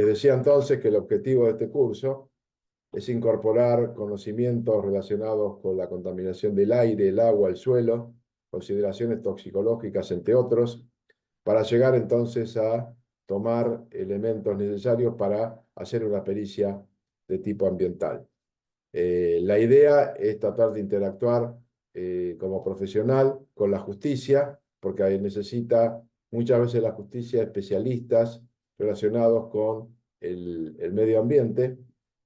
Les decía entonces que el objetivo de este curso es incorporar conocimientos relacionados con la contaminación del aire, el agua, el suelo, consideraciones toxicológicas, entre otros, para llegar entonces a tomar elementos necesarios para hacer una pericia de tipo ambiental. La idea es tratar de interactuar como profesional con la justicia, porque ahí necesita muchas veces la justicia especialistas relacionados con el medio ambiente,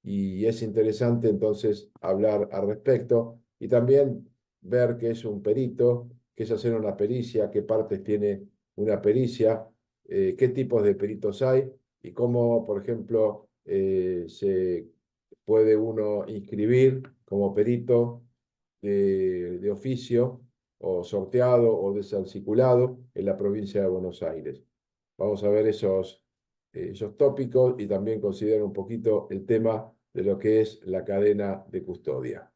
y es interesante entonces hablar al respecto y también ver qué es un perito, qué es hacer una pericia, qué partes tiene una pericia, qué tipos de peritos hay y cómo, por ejemplo, se puede uno inscribir como perito de oficio o sorteado o desarticulado en la provincia de Buenos Aires. Vamos a ver esos tópicos y también considerar un poquito el tema de lo que es la cadena de custodia.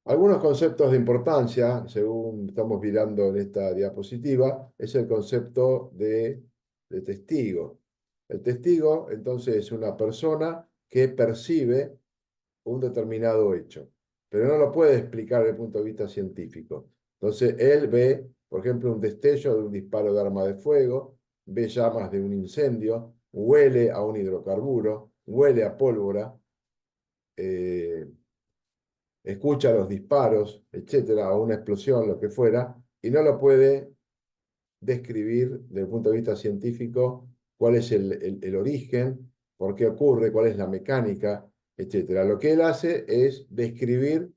Algunos conceptos de importancia, según estamos mirando en esta diapositiva, es el concepto de testigo. El testigo, entonces, es una persona que percibe un determinado hecho, pero no lo puede explicar desde el punto de vista científico. Entonces, él ve, por ejemplo, un destello de un disparo de arma de fuego, ve llamas de un incendio, huele a un hidrocarburo, huele a pólvora, eh, escucha los disparos, etcétera, o una explosión, lo que fuera, y no lo puede describir desde el punto de vista científico cuál es el origen, por qué ocurre, cuál es la mecánica, etcétera. Lo que él hace es describir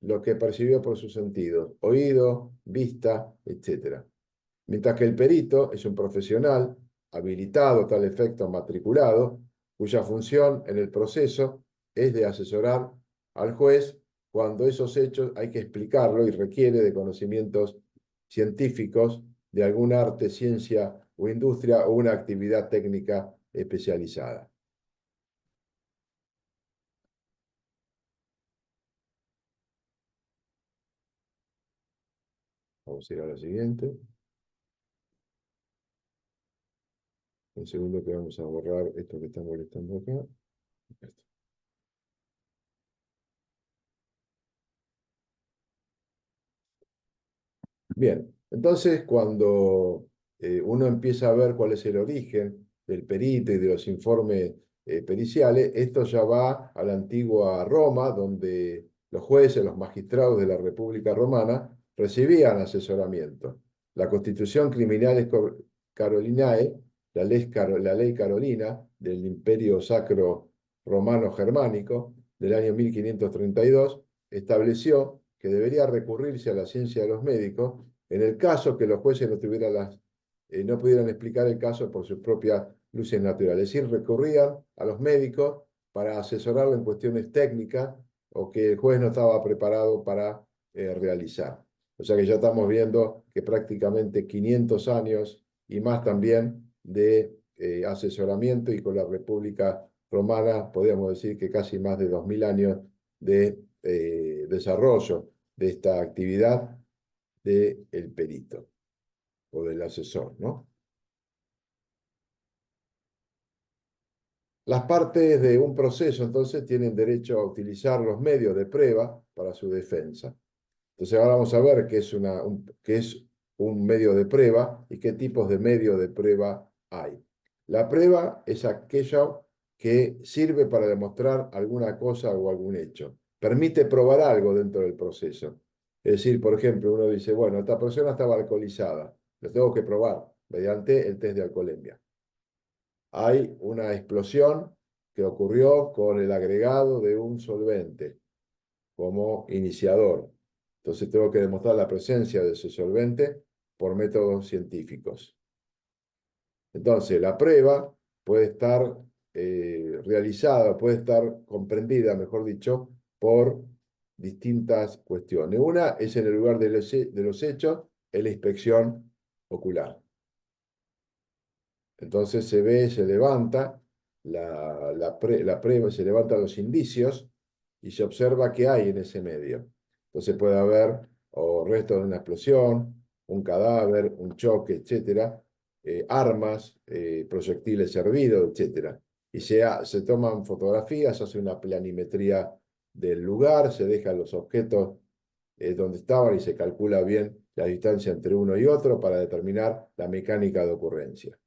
lo que percibió por sus sentidos, oído, vista, etcétera. Mientras que el perito es un profesional habilitado, tal efecto matriculado, cuya función en el proceso es de asesorar al juez cuando esos hechos hay que explicarlo y requiere de conocimientos científicos de algún arte, ciencia o industria o una actividad técnica especializada. Vamos a ir a la siguiente. Un segundo que vamos a borrar esto que está molestando acá. Bien, entonces cuando uno empieza a ver cuál es el origen del perito y de los informes periciales, esto ya va a la antigua Roma, donde los jueces, los magistrados de la República Romana recibían asesoramiento. La Constitución Criminales Carolinae, la ley carolina del Imperio Sacro Romano Germánico del año 1532, estableció que debería recurrirse a la ciencia de los médicos en el caso que los jueces no pudieran explicar el caso por sus propias luces naturales. Es decir, recurrían a los médicos para asesorarlo en cuestiones técnicas o que el juez no estaba preparado para realizar. O sea que ya estamos viendo que prácticamente 500 años y más también de asesoramiento, y con la República Romana podríamos decir que casi más de 2000 años de desarrollo de esta actividad del perito o del asesor, ¿no? Las partes de un proceso, entonces, tienen derecho a utilizar los medios de prueba para su defensa. Entonces, ahora vamos a ver qué es un medio de prueba y qué tipos de medios de prueba hay. La prueba es aquello que sirve para demostrar alguna cosa o algún hecho. Permite probar algo dentro del proceso. Es decir, por ejemplo, uno dice, bueno, esta persona estaba alcoholizada, lo tengo que probar mediante el test de alcoholemia. Hay una explosión que ocurrió con el agregado de un solvente como iniciador. Entonces tengo que demostrar la presencia de ese solvente por métodos científicos. Entonces la prueba puede estar realizada, puede estar comprendida, mejor dicho, por distintas cuestiones. Una es en el lugar de los hechos, en la inspección ocular. Entonces se ve, se levanta la prueba, se levantan los indicios y se observa qué hay en ese medio. Entonces puede haber o restos de una explosión, un cadáver, un choque, etcétera, armas, proyectiles servidos, etcétera. Y se toman fotografías, se hace una planimetría del lugar, se dejan los objetos donde estaban y se calcula bien la distancia entre uno y otro para determinar la mecánica de ocurrencia.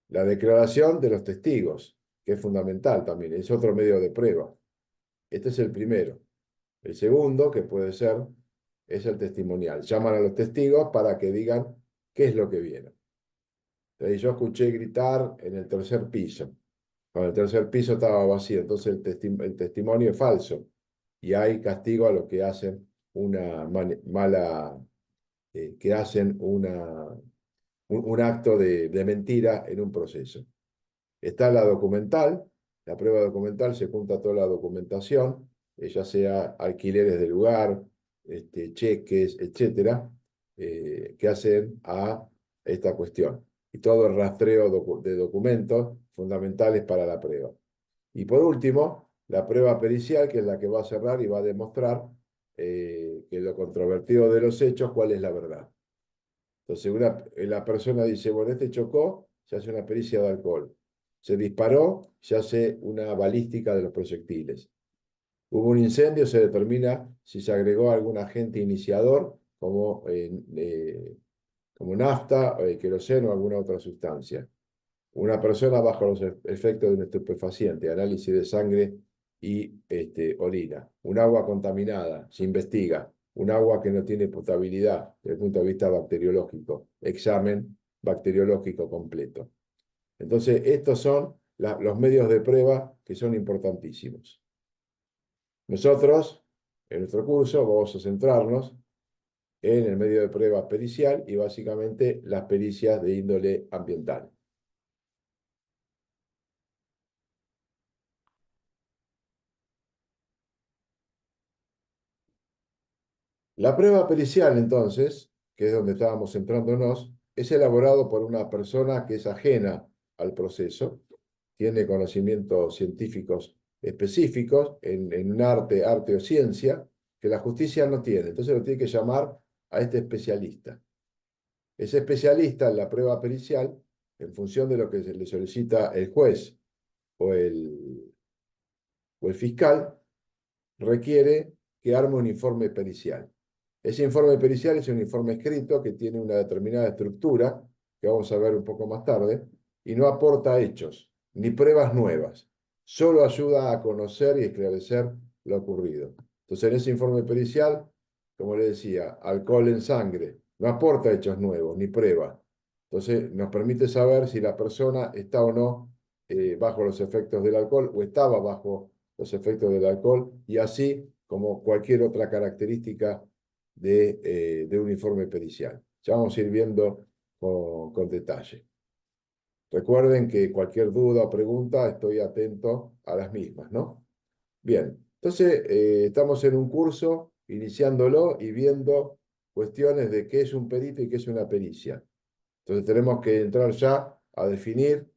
La declaración de los testigos, que es fundamental también, es otro medio de prueba. Este es el primero. El segundo, que puede ser, es el testimonial. Llaman a los testigos para que digan qué es lo que vieron. Entonces, yo escuché gritar en el tercer piso. Cuando el tercer piso estaba vacío, entonces el testimonio es falso. Y hay castigo a los que hacen una mala, que hacen un acto de mentira en un proceso. Está la documental, la prueba documental, se junta toda la documentación, ya sea alquileres de lugar, cheques, etcétera, que hacen a esta cuestión. Y todo el rastreo de documentos fundamentales para la prueba. Y por último, la prueba pericial, que es la que va a cerrar y va a demostrar que lo controvertido de los hechos, cuál es la verdad. Entonces, la persona dice, bueno, este chocó, se hace una pericia de alcohol. Se disparó, se hace una balística de los proyectiles. Hubo un incendio, se determina si se agregó algún agente iniciador, como nafta, queroseno o alguna otra sustancia. Una persona bajo los efectos de un estupefaciente, análisis de sangre y orina. Un agua contaminada, se investiga. Un agua que no tiene potabilidad desde el punto de vista bacteriológico. Examen bacteriológico completo. Entonces, estos son los medios de prueba que son importantísimos. Nosotros, en nuestro curso, vamos a centrarnos en el medio de prueba pericial y básicamente las pericias de índole ambiental. La prueba pericial, entonces, que es donde estábamos centrándonos, es elaborado por una persona que es ajena al proceso, tiene conocimientos científicos específicos en un arte o ciencia, que la justicia no tiene. Entonces lo tiene que llamar a este especialista. Ese especialista en la prueba pericial, en función de lo que le solicita el juez o el fiscal, requiere que arme un informe pericial. Ese informe pericial es un informe escrito que tiene una determinada estructura, que vamos a ver un poco más tarde, y no aporta hechos, ni pruebas nuevas. Solo ayuda a conocer y esclarecer lo ocurrido. Entonces, en ese informe pericial, como le decía, alcohol en sangre, no aporta hechos nuevos, ni pruebas. Entonces, nos permite saber si la persona está o no bajo los efectos del alcohol o estaba bajo los efectos del alcohol, y así como cualquier otra característica de un informe pericial. Ya vamos a ir viendo con detalle. Recuerden que cualquier duda o pregunta estoy atento a las mismas, ¿no? Bien, entonces estamos en un curso iniciándolo y viendo cuestiones de qué es un perito y qué es una pericia. Entonces tenemos que entrar ya a definir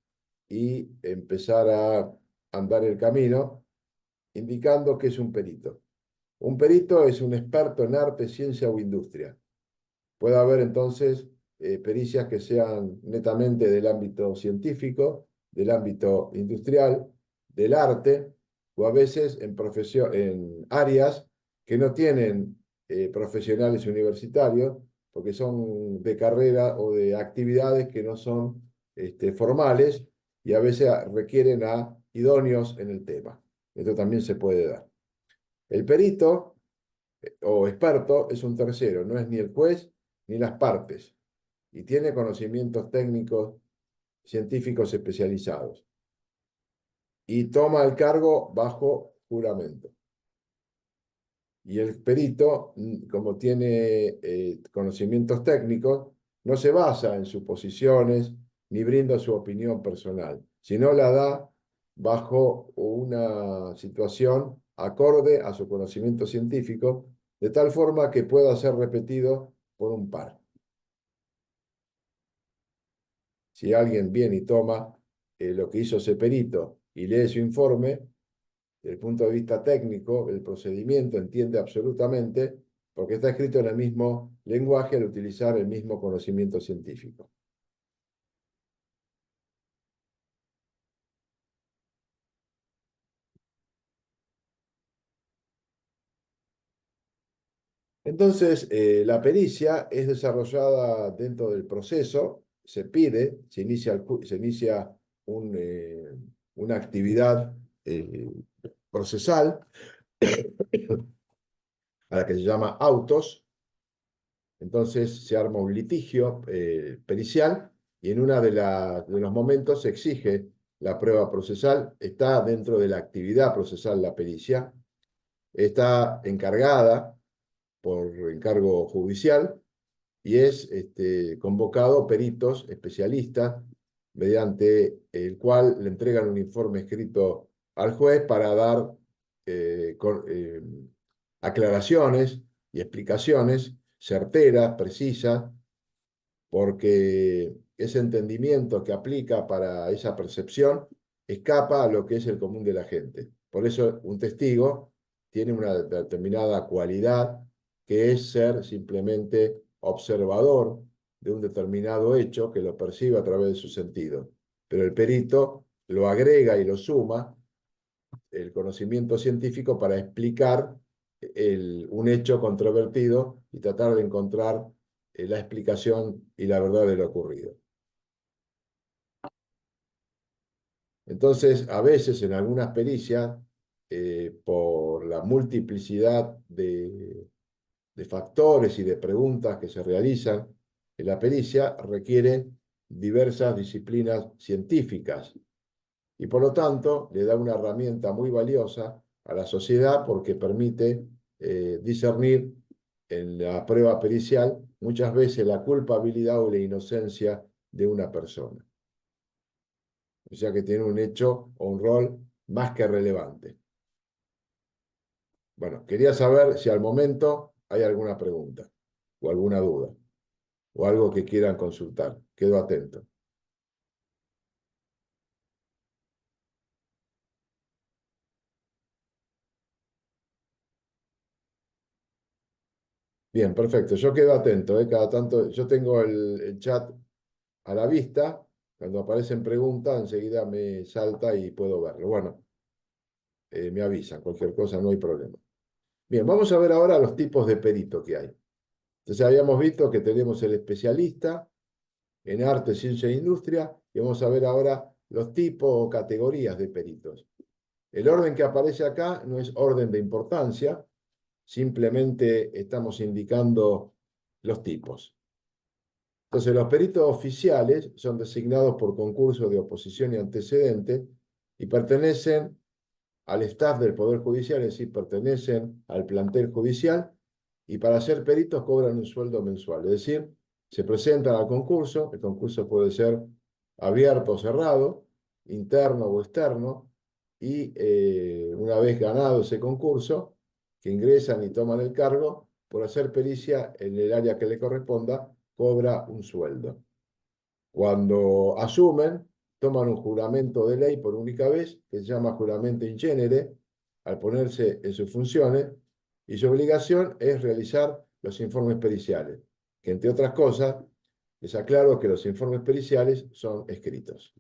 y empezar a andar el camino indicando qué es un perito. Un perito es un experto en arte, ciencia o industria. Puede haber entonces pericias que sean netamente del ámbito científico, del ámbito industrial, del arte, o a veces en áreas que no tienen profesionales universitarios, porque son de carrera o de actividades que no son formales y a veces requieren a idóneos en el tema. Esto también se puede dar. El perito o experto es un tercero, no es ni el juez ni las partes, y tiene conocimientos técnicos, científicos especializados, y toma el cargo bajo juramento. Y el perito, como tiene conocimientos técnicos, no se basa en suposiciones ni brinda su opinión personal, sino la da bajo una situación acorde a su conocimiento científico, de tal forma que pueda ser repetido por un par. Si alguien viene y toma lo que hizo ese perito y lee su informe, desde el punto de vista técnico, el procedimiento entiende absolutamente, porque está escrito en el mismo lenguaje al utilizar el mismo conocimiento científico. Entonces, la pericia es desarrollada dentro del proceso, se pide, se inicia una actividad procesal a la que se llama autos. Entonces se arma un litigio pericial y en uno de los momentos se exige la prueba procesal, está dentro de la actividad procesal la pericia, está encargada por encargo judicial y es convocado peritos especialistas mediante el cual le entregan un informe escrito al juez para dar aclaraciones y explicaciones certeras, precisas, porque ese entendimiento que aplica para esa percepción escapa a lo que es el común de la gente. Por eso un testigo tiene una determinada cualidad que es ser simplemente observador de un determinado hecho que lo percibe a través de su sentido. Pero el perito lo agrega y lo suma el conocimiento científico para explicar un hecho controvertido y tratar de encontrar la explicación y la verdad de lo ocurrido. Entonces, a veces en algunas pericias, por la multiplicidad de factores y de preguntas que se realizan en la pericia, requiere diversas disciplinas científicas y por lo tanto le da una herramienta muy valiosa a la sociedad porque permite discernir en la prueba pericial muchas veces la culpabilidad o la inocencia de una persona. O sea que tiene un hecho o un rol más que relevante. Bueno, quería saber si al momento hay alguna pregunta o alguna duda o algo que quieran consultar. Quedo atento. Bien, perfecto. Yo quedo atento, ¿eh? Cada tanto, yo tengo el chat a la vista. Cuando aparecen preguntas, enseguida me salta y puedo verlo. Bueno, me avisan, cualquier cosa, no hay problema. Bien, vamos a ver ahora los tipos de perito que hay. Entonces habíamos visto que tenemos el especialista en arte, ciencia e industria y vamos a ver ahora los tipos o categorías de peritos. El orden que aparece acá no es orden de importancia, simplemente estamos indicando los tipos. Entonces, los peritos oficiales son designados por concurso de oposición y antecedente y pertenecen al staff del Poder Judicial, es decir, pertenecen al plantel judicial y para ser peritos cobran un sueldo mensual. Es decir, se presentan al concurso, el concurso puede ser abierto o cerrado, interno o externo, y una vez ganado ese concurso, que ingresan y toman el cargo, por hacer pericia en el área que le corresponda, cobra un sueldo. Cuando asumen, toman un juramento de ley por única vez, que se llama juramento in genere, al ponerse en sus funciones, y su obligación es realizar los informes periciales, que entre otras cosas, les aclaro que los informes periciales son escritos.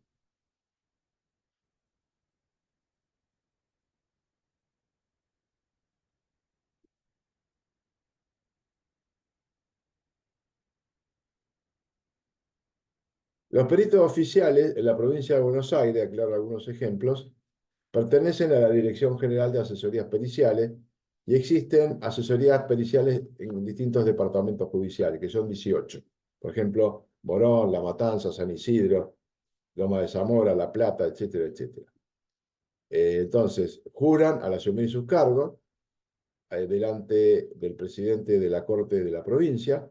Los peritos oficiales en la provincia de Buenos Aires, aclaro algunos ejemplos, pertenecen a la Dirección General de Asesorías Periciales y existen asesorías periciales en distintos departamentos judiciales, que son 18. Por ejemplo, Morón, La Matanza, San Isidro, Loma de Zamora, La Plata, etcétera, etcétera. Entonces, juran al asumir sus cargos delante del presidente de la Corte de la provincia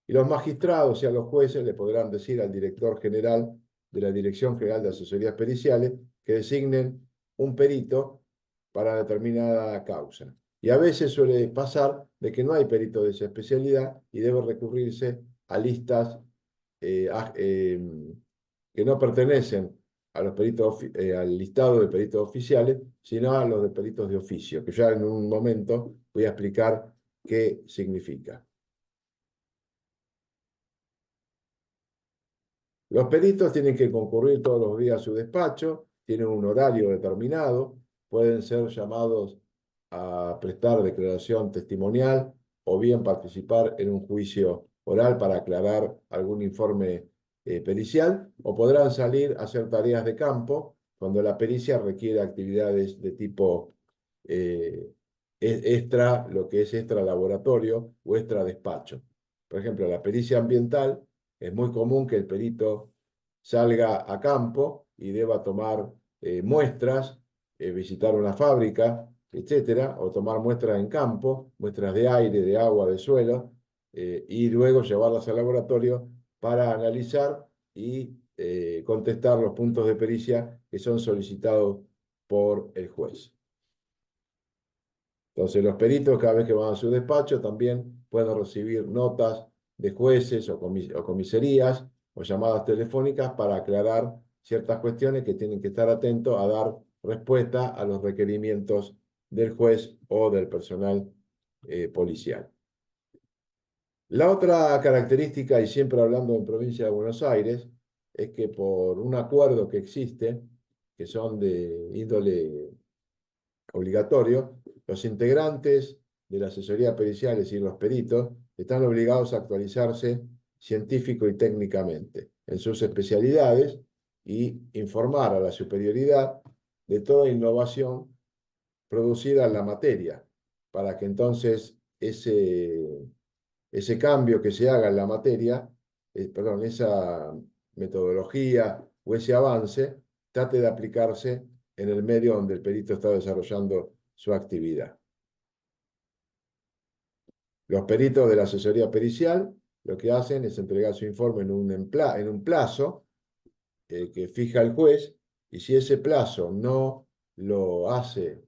y los magistrados, o sea, los jueces, le podrán decir al director general de la Dirección General de Asesorías Periciales que designen un perito para determinada causa. Y a veces suele pasar de que no hay perito de esa especialidad y debe recurrirse a listas que no pertenecen a los peritos, al listado de peritos oficiales, sino a los de peritos de oficio, que ya en un momento voy a explicar qué significa. Los peritos tienen que concurrir todos los días a su despacho, tienen un horario determinado, pueden ser llamados a prestar declaración testimonial o bien participar en un juicio oral para aclarar algún informe pericial, o podrán salir a hacer tareas de campo cuando la pericia requiere actividades de tipo eh, extra, lo que es extra laboratorio o extra despacho. Por ejemplo, la pericia ambiental, es muy común que el perito salga a campo y deba tomar muestras, visitar una fábrica, etcétera, o tomar muestras en campo, muestras de aire, de agua, de suelo, y luego llevarlas al laboratorio para analizar y contestar los puntos de pericia que son solicitados por el juez. Entonces, los peritos, cada vez que van a su despacho, también pueden recibir notas de jueces o comisarías o llamadas telefónicas para aclarar ciertas cuestiones que tienen que estar atentos a dar respuesta a los requerimientos del juez o del personal policial. La otra característica, y siempre hablando en provincia de Buenos Aires, es que por un acuerdo que existe, que son de índole obligatorio, los integrantes de la asesoría pericial, es decir, los peritos, están obligados a actualizarse científico y técnicamente en sus especialidades y informar a la superioridad de toda innovación producida en la materia, para que entonces ese cambio que se haga en la materia, perdón, esa metodología o ese avance, trate de aplicarse en el medio donde el perito está desarrollando su actividad. Los peritos de la asesoría pericial lo que hacen es entregar su informe en un plazo que fija el juez, y si ese plazo no lo hace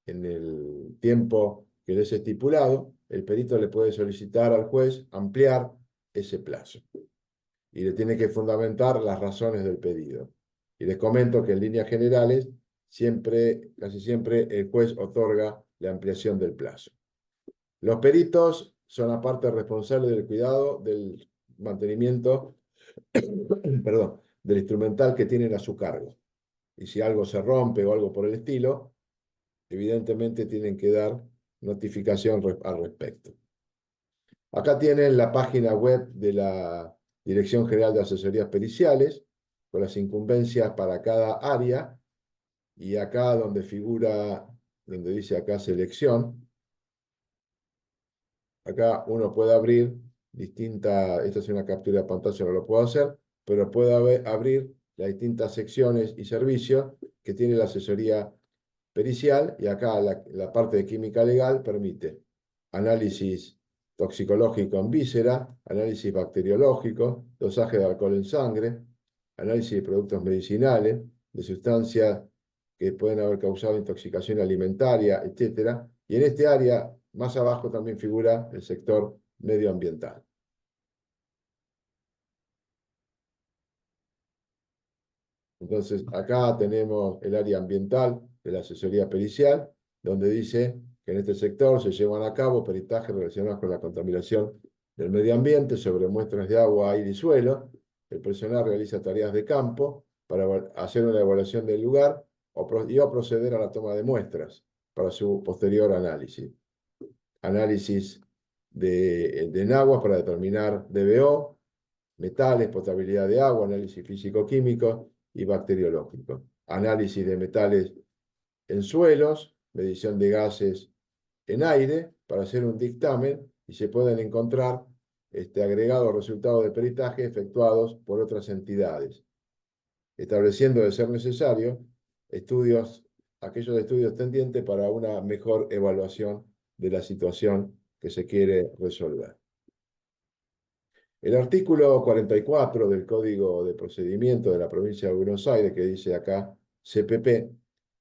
en el tiempo que les es estipulado, el perito le puede solicitar al juez ampliar ese plazo y le tiene que fundamentar las razones del pedido. Y les comento que en líneas generales, casi siempre, el juez otorga la ampliación del plazo. Los peritos son aparte responsables del cuidado, del mantenimiento, perdón, del instrumental que tienen a su cargo. Y si algo se rompe o algo por el estilo, evidentemente tienen que dar notificación al respecto. Acá tienen la página web de la Dirección General de Asesorías Periciales, con las incumbencias para cada área, y acá donde figura, donde dice acá selección, acá uno puede abrir esta es una captura de pantalla, no lo puedo hacer, pero puede abrir las distintas secciones y servicios que tiene la asesoría pericial, y acá la parte de química legal permite análisis toxicológico en víscera, análisis bacteriológico, dosaje de alcohol en sangre, análisis de productos medicinales, de sustancias que pueden haber causado intoxicación alimentaria, etc. Y en este área, más abajo, también figura el sector medioambiental. Entonces, acá tenemos el área ambiental de la asesoría pericial, donde dice que en este sector se llevan a cabo peritajes relacionados con la contaminación del medio ambiente sobre muestras de agua, aire y suelo. El personal realiza tareas de campo para hacer una evaluación del lugar y a proceder a la toma de muestras para su posterior análisis. Análisis de enaguas para determinar DBO, metales, potabilidad de agua, análisis físico-químico y bacteriológico. Análisis de metales en suelos, medición de gases en aire, para hacer un dictamen, y se pueden encontrar agregados resultados de peritaje efectuados por otras entidades, estableciendo, de ser necesario, aquellos estudios tendientes para una mejor evaluación de la situación que se quiere resolver. El artículo 44 del Código de Procedimiento de la Provincia de Buenos Aires, que dice acá CPP,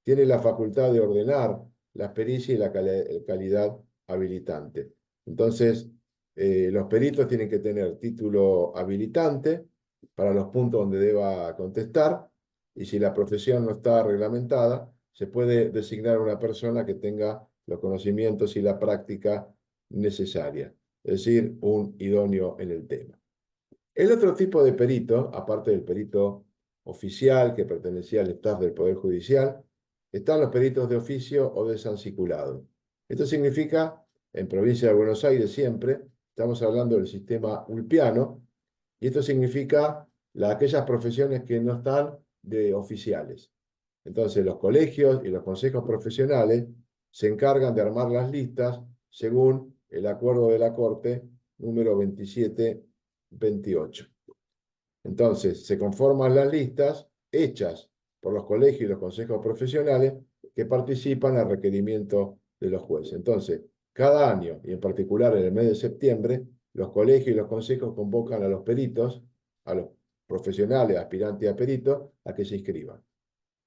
tiene la facultad de ordenar la pericia y la calidad habilitante. Entonces, los peritos tienen que tener título habilitante para los puntos donde deba contestar, y si la profesión no está reglamentada, se puede designar una persona que tenga los conocimientos y la práctica necesaria, es decir, un idóneo en el tema. El otro tipo de perito, aparte del perito oficial que pertenecía al staff del Poder Judicial, están los peritos de oficio o de sansiculado. Esto significa, en provincia de Buenos Aires siempre, estamos hablando del sistema ulpiano, y esto significa aquellas profesiones que no están de oficiales. Entonces, los colegios y los consejos profesionales se encargan de armar las listas según el acuerdo de la Corte número 2728. Entonces, se conforman las listas hechas por los colegios y los consejos profesionales que participan al requerimiento de los jueces. Entonces, cada año, y en particular en el mes de septiembre, los colegios y los consejos convocan a los peritos, a los profesionales, aspirantes a peritos, a que se inscriban.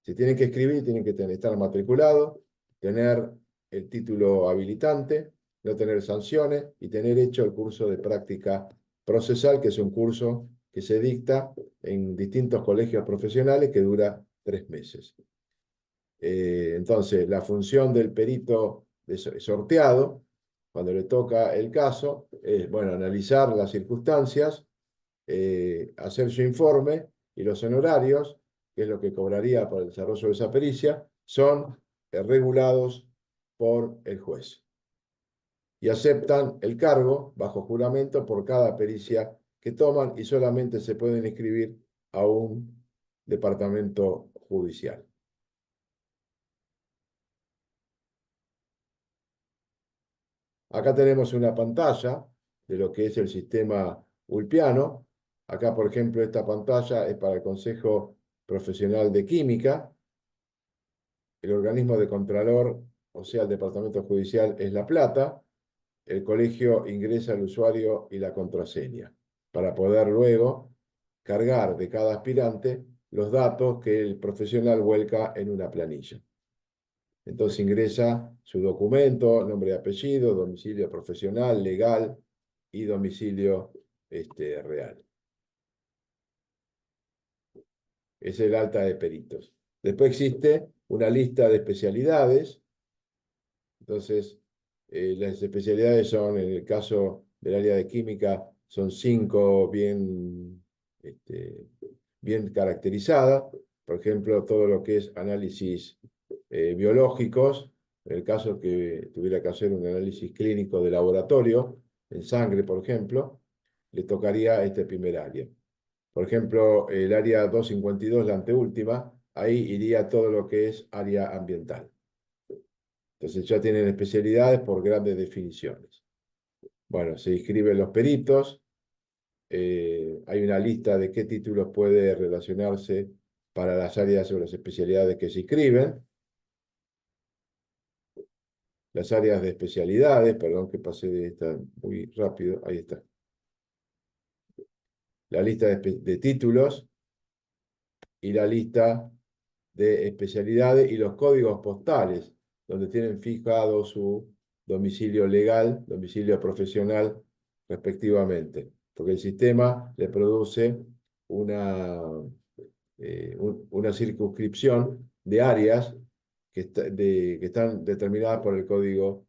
Se tienen que escribir, tienen que estar matriculados, tener el título habilitante, no tener sanciones y tener hecho el curso de práctica procesal, que es un curso que se dicta en distintos colegios profesionales que dura 3 meses. Entonces, la función del perito sorteado, cuando le toca el caso, es, bueno, analizar las circunstancias, hacer su informe y los honorarios, que es lo que cobraría por el desarrollo de esa pericia, son regulados por el juez. Y aceptan el cargo bajo juramento por cada pericia que toman y solamente se pueden inscribir a un departamento judicial. Acá tenemos una pantalla de lo que es el sistema ulpiano. Acá, por ejemplo, esta pantalla es para el Consejo Profesional de Química. El organismo de contralor, o sea, el departamento judicial, es La Plata. El colegio ingresa el usuario y la contraseña para poder luego cargar de cada aspirante los datos que el profesional vuelca en una planilla. Entonces ingresa su documento, nombre y apellido, domicilio profesional, legal y domicilio real. Es el alta de peritos. Después existe una lista de especialidades. Entonces, las especialidades son, en el caso del área de química, son 5 bien caracterizadas. Por ejemplo, todo lo que es análisis biológicos, en el caso que tuviera que hacer un análisis clínico de laboratorio, en sangre, por ejemplo, le tocaría este primer área. Por ejemplo, el área 252, la anteúltima, ahí iría todo lo que es área ambiental. Entonces ya tienen especialidades por grandes definiciones. Bueno, se inscriben los peritos, hay una lista de qué títulos puede relacionarse para las áreas o las especialidades que se inscriben. Las áreas de especialidades, perdón que pasé de esta muy rápido, ahí está. La lista de títulos y la lista de especialidades y los códigos postales, donde tienen fijado su domicilio legal, domicilio profesional, respectivamente. Porque el sistema le produce una circunscripción de áreas que están determinadas por el código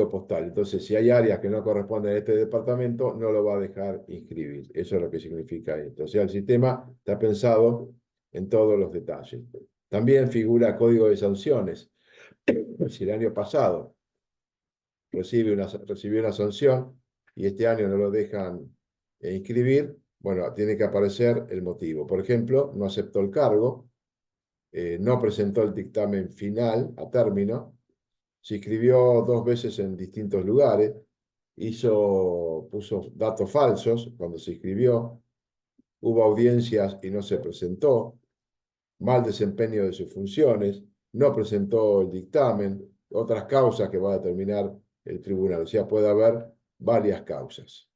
postal. Entonces, si hay áreas que no corresponden a este departamento, no lo va a dejar inscribir. Eso es lo que significa esto. O sea, el sistema está pensado en todos los detalles. También figura código de sanciones. Si el año pasado recibió una sanción y este año no lo dejan inscribir, bueno, tiene que aparecer el motivo. Por ejemplo, no aceptó el cargo, no presentó el dictamen final a término, se inscribió 2 veces en distintos lugares, puso datos falsos cuando se inscribió, hubo audiencias y no se presentó, mal desempeño de sus funciones, no presentó el dictamen, otras causas que va a determinar el tribunal. O sea, puede haber varias causas.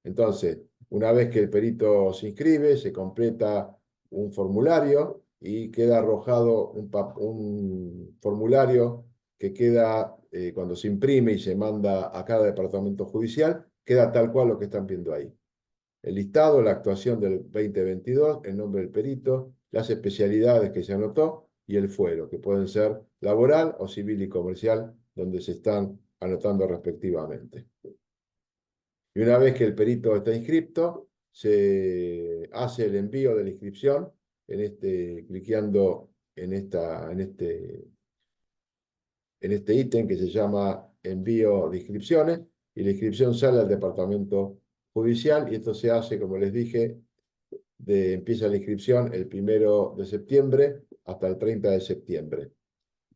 Entonces, una vez que el perito se inscribe, se completa un formulario y queda arrojado un formulario que queda, cuando se imprime y se manda a cada departamento judicial, queda tal cual lo que están viendo ahí. El listado, la actuación del 2022, el nombre del perito, las especialidades que se anotó y el fuero, que pueden ser laboral o civil y comercial, donde se están anotando respectivamente. Y una vez que el perito está inscripto, se hace el envío de la inscripción cliqueando en este ítem que se llama envío de inscripciones, y la inscripción sale al departamento judicial, y esto se hace, como les dije, empieza la inscripción el 1 de septiembre hasta el 30 de septiembre.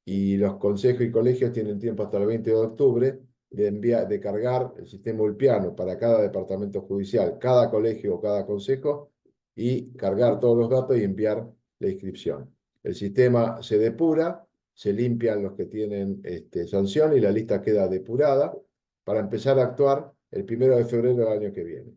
Y los consejos y colegios tienen tiempo hasta el 20 de octubre de cargar el sistema Ulpiano para cada departamento judicial, cada colegio o cada consejo, y cargar todos los datos y enviar la inscripción. El sistema se depura, se limpian los que tienen sanción, y la lista queda depurada para empezar a actuar el 1 de febrero del año que viene.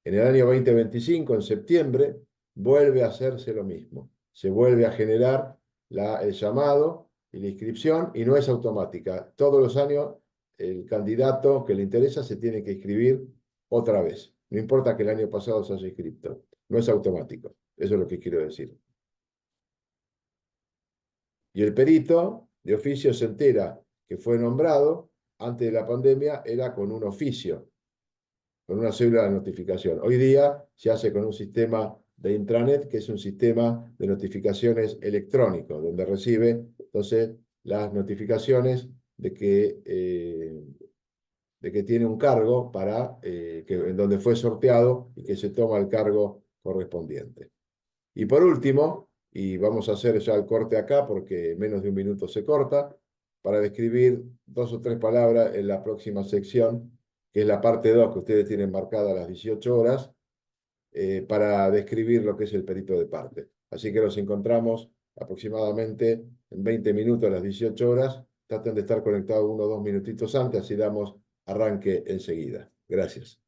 En el año 2025, en septiembre, vuelve a hacerse lo mismo. Se vuelve a generar el llamado y la inscripción, y no es automática. Todos los años el candidato que le interesa se tiene que inscribir otra vez. No importa que el año pasado se haya inscrito. No es automático. Eso es lo que quiero decir. Y el perito de oficio se entera que fue nombrado. Antes de la pandemia era con un oficio, con una cédula de notificación. Hoy día se hace con un sistema de intranet, que es un sistema de notificaciones electrónico, donde recibe entonces las notificaciones de que tiene un cargo en donde fue sorteado, y que se toma el cargo correspondiente. Y por último, y vamos a hacer ya el corte acá porque menos de un minuto se corta, para describir 2 o 3 palabras en la próxima sección, que es la parte 2 que ustedes tienen marcada a las 18 horas, para describir lo que es el perito de parte. Así que nos encontramos aproximadamente en 20 minutos a las 18 horas. Traten de estar conectados 1 o 2 minutitos antes, así damos arranque enseguida. Gracias.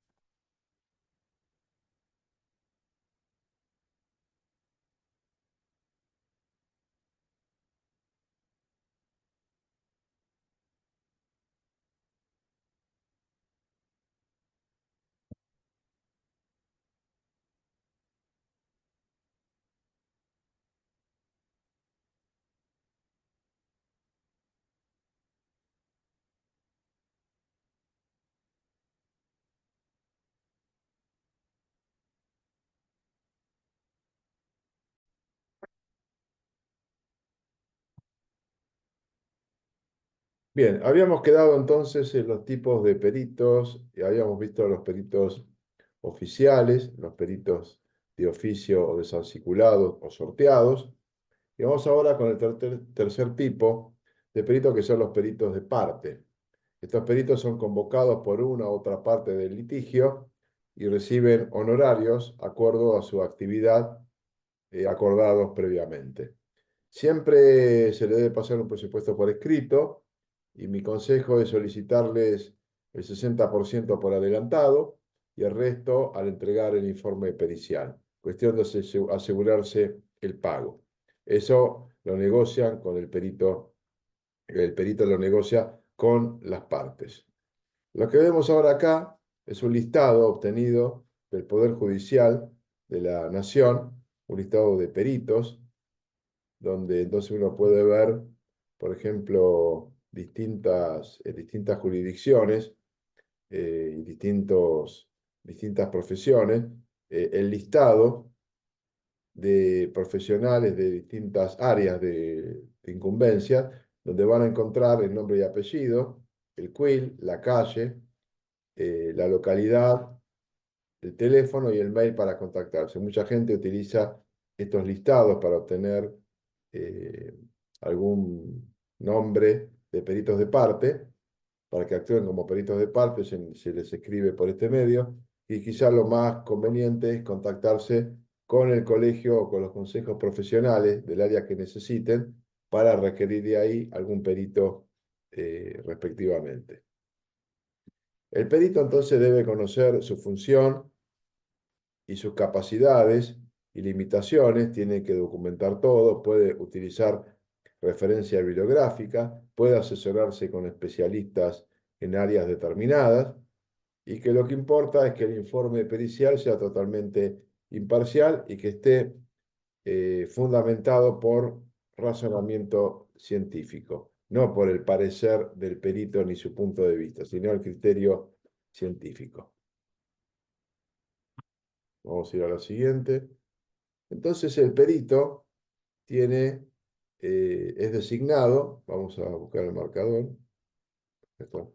Bien, habíamos quedado entonces en los tipos de peritos, y habíamos visto los peritos oficiales, los peritos de oficio o desarticulados o sorteados, y vamos ahora con el tercer tipo de peritos, que son los peritos de parte. Estos peritos son convocados por una u otra parte del litigio y reciben honorarios de acuerdo a su actividad, acordados previamente. Siempre se le debe pasar un presupuesto por escrito, y mi consejo es solicitarles el 60% por adelantado y el resto al entregar el informe pericial. Cuestión de asegurarse el pago. Eso lo negocian con el perito lo negocia con las partes. Lo que vemos ahora acá es un listado obtenido del Poder Judicial de la Nación, un listado de peritos, donde entonces uno puede ver, por ejemplo, distintas jurisdicciones, y distintas profesiones, el listado de profesionales de distintas áreas de incumbencia, donde van a encontrar el nombre y apellido, el CUIL, la calle, la localidad, el teléfono y el mail para contactarse. Mucha gente utiliza estos listados para obtener eh, algún nombre de peritos de parte, para que actúen como peritos de parte. Se les escribe por este medio, y quizá lo más conveniente es contactarse con el colegio o con los consejos profesionales del área que necesiten para requerir de ahí algún perito respectivamente. El perito entonces debe conocer su función y sus capacidades y limitaciones, tiene que documentar todo, puede utilizar referencia bibliográfica, puede asesorarse con especialistas en áreas determinadas, y que lo que importa es que el informe pericial sea totalmente imparcial y que esté fundamentado por razonamiento científico, no por el parecer del perito ni su punto de vista, sino el criterio científico. Vamos a ir a lo siguiente. Entonces el perito es designado, vamos a buscar el marcador. Esto.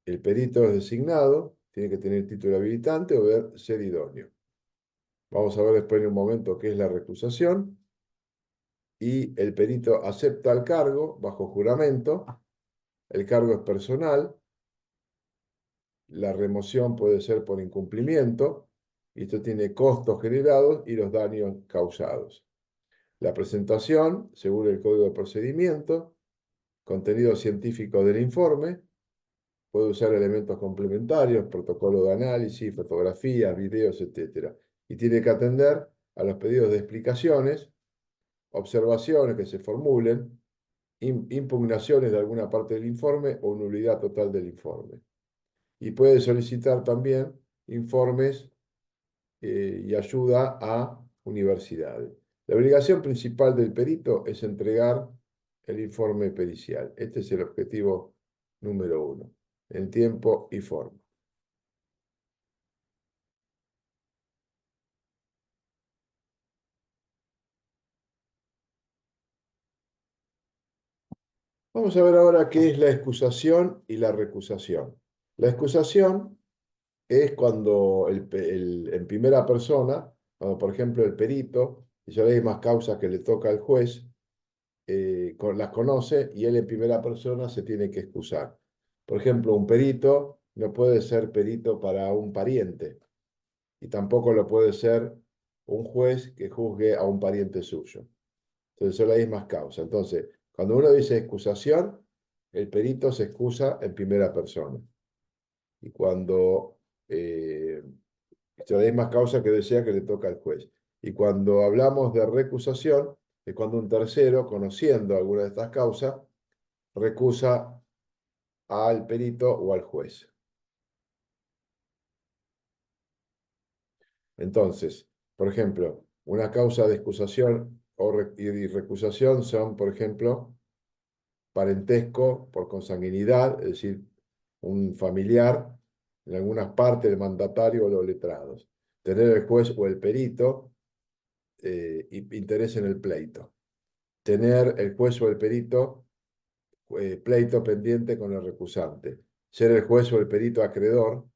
El perito es designado, tiene que tener título habilitante o ser idóneo. Vamos a ver después en un momento qué es la recusación. Y el perito acepta el cargo bajo juramento. El cargo es personal. La remoción puede ser por incumplimiento. Y esto tiene costos generados y los daños causados. La presentación, según el Código de Procedimiento, contenido científico del informe, puede usar elementos complementarios, protocolo de análisis, fotografías, videos, etc. Y tiene que atender a los pedidos de explicaciones, observaciones que se formulen, impugnaciones de alguna parte del informe o nulidad total del informe. Y puede solicitar también informes y ayuda a universidades. La obligación principal del perito es entregar el informe pericial. Este es el objetivo número 1, en tiempo y forma. Vamos a ver ahora qué es la excusación y la recusación. La excusación es cuando en primera persona, cuando por ejemplo el perito, y ya hay más causas que le toca al juez, las conoce y él en primera persona se tiene que excusar. Por ejemplo, un perito no puede ser perito para un pariente y tampoco lo puede ser un juez que juzgue a un pariente suyo. Entonces son las mismas causas. Entonces, cuando uno dice excusación, el perito se excusa en primera persona. Y cuando son las mismas causas que decía que le toca al juez. Y cuando hablamos de recusación, es cuando un tercero, conociendo alguna de estas causas, recusa al perito o al juez. Entonces, por ejemplo, una causa de excusación y recusación son, por ejemplo, parentesco por consanguinidad, es decir, un familiar, en algunas partes del mandatario o los letrados. Tener el juez o el perito interés en el pleito. Tener el juez o el perito pleito pendiente con el recusante. Ser el juez o el perito acreedor,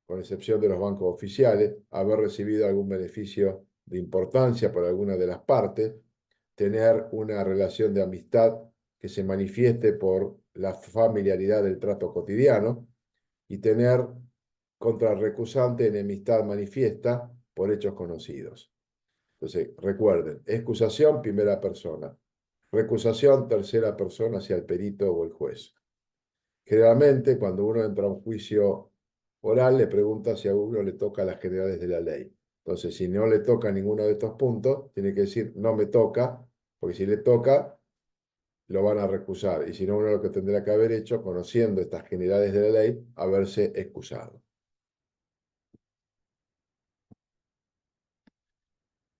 con excepción de los bancos oficiales, haber recibido algún beneficio de importancia por alguna de las partes, tener una relación de amistad que se manifieste por la familiaridad del trato cotidiano y tener contra el recusante enemistad manifiesta por hechos conocidos. Entonces, recuerden, excusación primera persona, recusación tercera persona hacia el perito o el juez. Generalmente, cuando uno entra a un juicio oral, le pregunta si a uno le toca las generales de la ley. Entonces, si no le toca ninguno de estos puntos, tiene que decir no me toca, porque si le toca, lo van a recusar. Y si no, uno lo que tendrá que haber hecho, conociendo estas generales de la ley, haberse excusado.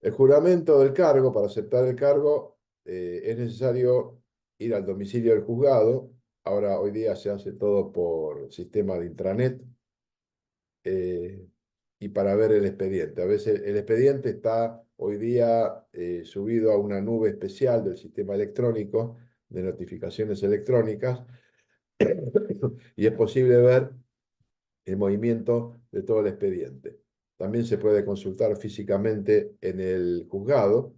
El juramento del cargo, para aceptar el cargo, es necesario ir al domicilio del juzgado. Ahora, hoy día se hace todo por sistema de intranet. eh, y para ver el expediente. A veces el expediente está hoy día subido a una nube especial del sistema electrónico de notificaciones electrónicas y es posible ver el movimiento de todo el expediente. También se puede consultar físicamente en el juzgado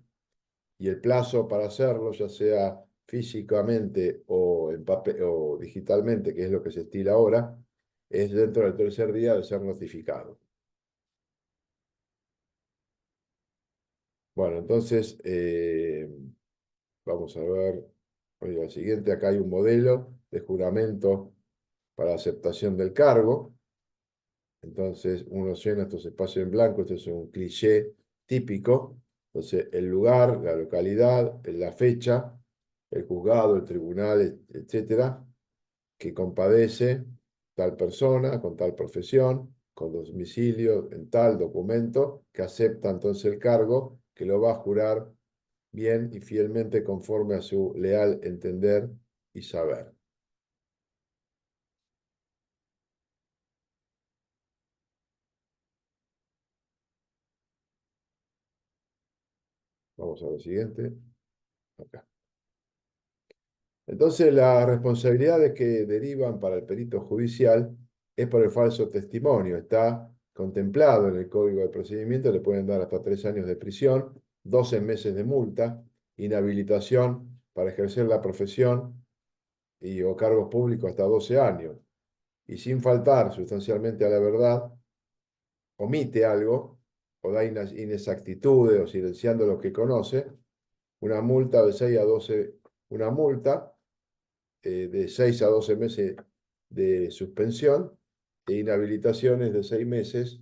y el plazo para hacerlo, ya sea físicamente o, en papel, o digitalmente, que es lo que se estila ahora, es dentro del tercer día de ser notificado. Bueno, entonces vamos a ver, oiga, el siguiente, acá hay un modelo de juramento para aceptación del cargo. Entonces uno llena estos espacios en blanco, este es un cliché típico. Entonces el lugar, la localidad, la fecha, el juzgado, el tribunal, etcétera, que compadece tal persona con tal profesión, con domicilio en tal documento, que acepta entonces el cargo, que lo va a jurar bien y fielmente conforme a su leal entender y saber. Vamos a lo siguiente. Acá. Entonces, las responsabilidades que derivan para el perito judicial es por el falso testimonio. Está contemplado en el Código de Procedimiento, le pueden dar hasta 3 años de prisión, 12 meses de multa, inhabilitación para ejercer la profesión o cargos públicos hasta 12 años. Y sin faltar sustancialmente a la verdad, omite algo o da inexactitudes o silenciando lo que conoce, una multa de 6 a 12, una multa de 6 a 12 meses de suspensión e inhabilitaciones de 6 meses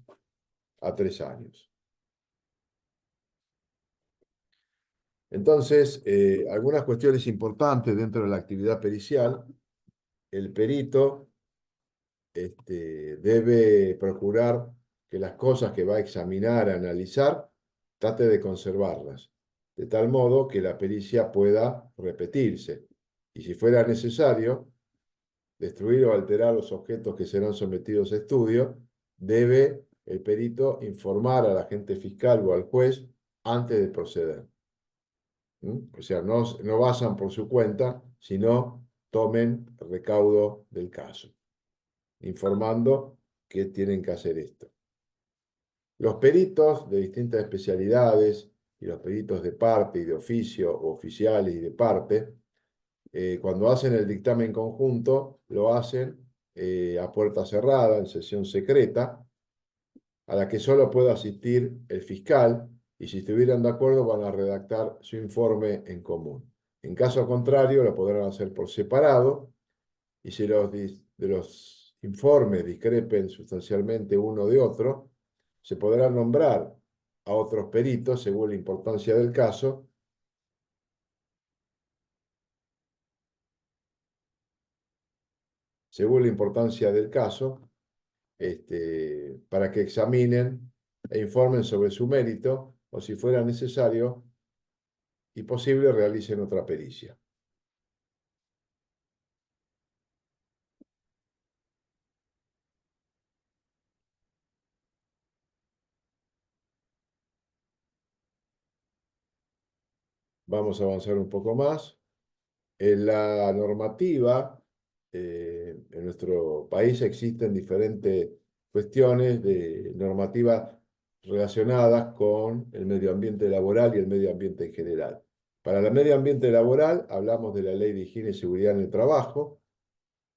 a 3 años. Entonces, algunas cuestiones importantes dentro de la actividad pericial, el perito debe procurar que las cosas que va a examinar, a analizar, trate de conservarlas, de tal modo que la pericia pueda repetirse. Y si fuera necesario destruir o alterar los objetos que serán sometidos a estudio, debe el perito informar al agente fiscal o al juez antes de proceder. O sea, no vayan por su cuenta, sino tomen recaudo del caso, informando que tienen que hacer esto. Los peritos de distintas especialidades y los peritos de parte y de oficio, o oficiales y de parte, cuando hacen el dictamen conjunto, lo hacen a puerta cerrada, en sesión secreta, a la que solo puede asistir el fiscal, y si estuvieran de acuerdo van a redactar su informe en común. En caso contrario, lo podrán hacer por separado, y si de los informes discrepen sustancialmente uno de otro, se podrá nombrar a otros peritos según la importancia del caso, para que examinen e informen sobre su mérito, o si fuera necesario y posible, realicen otra pericia. Vamos a avanzar un poco más. En la normativa, en nuestro país existen diferentes cuestiones de normativas relacionadas con el medio ambiente laboral y el medio ambiente en general. Para el medio ambiente laboral hablamos de la Ley de Higiene y Seguridad en el Trabajo,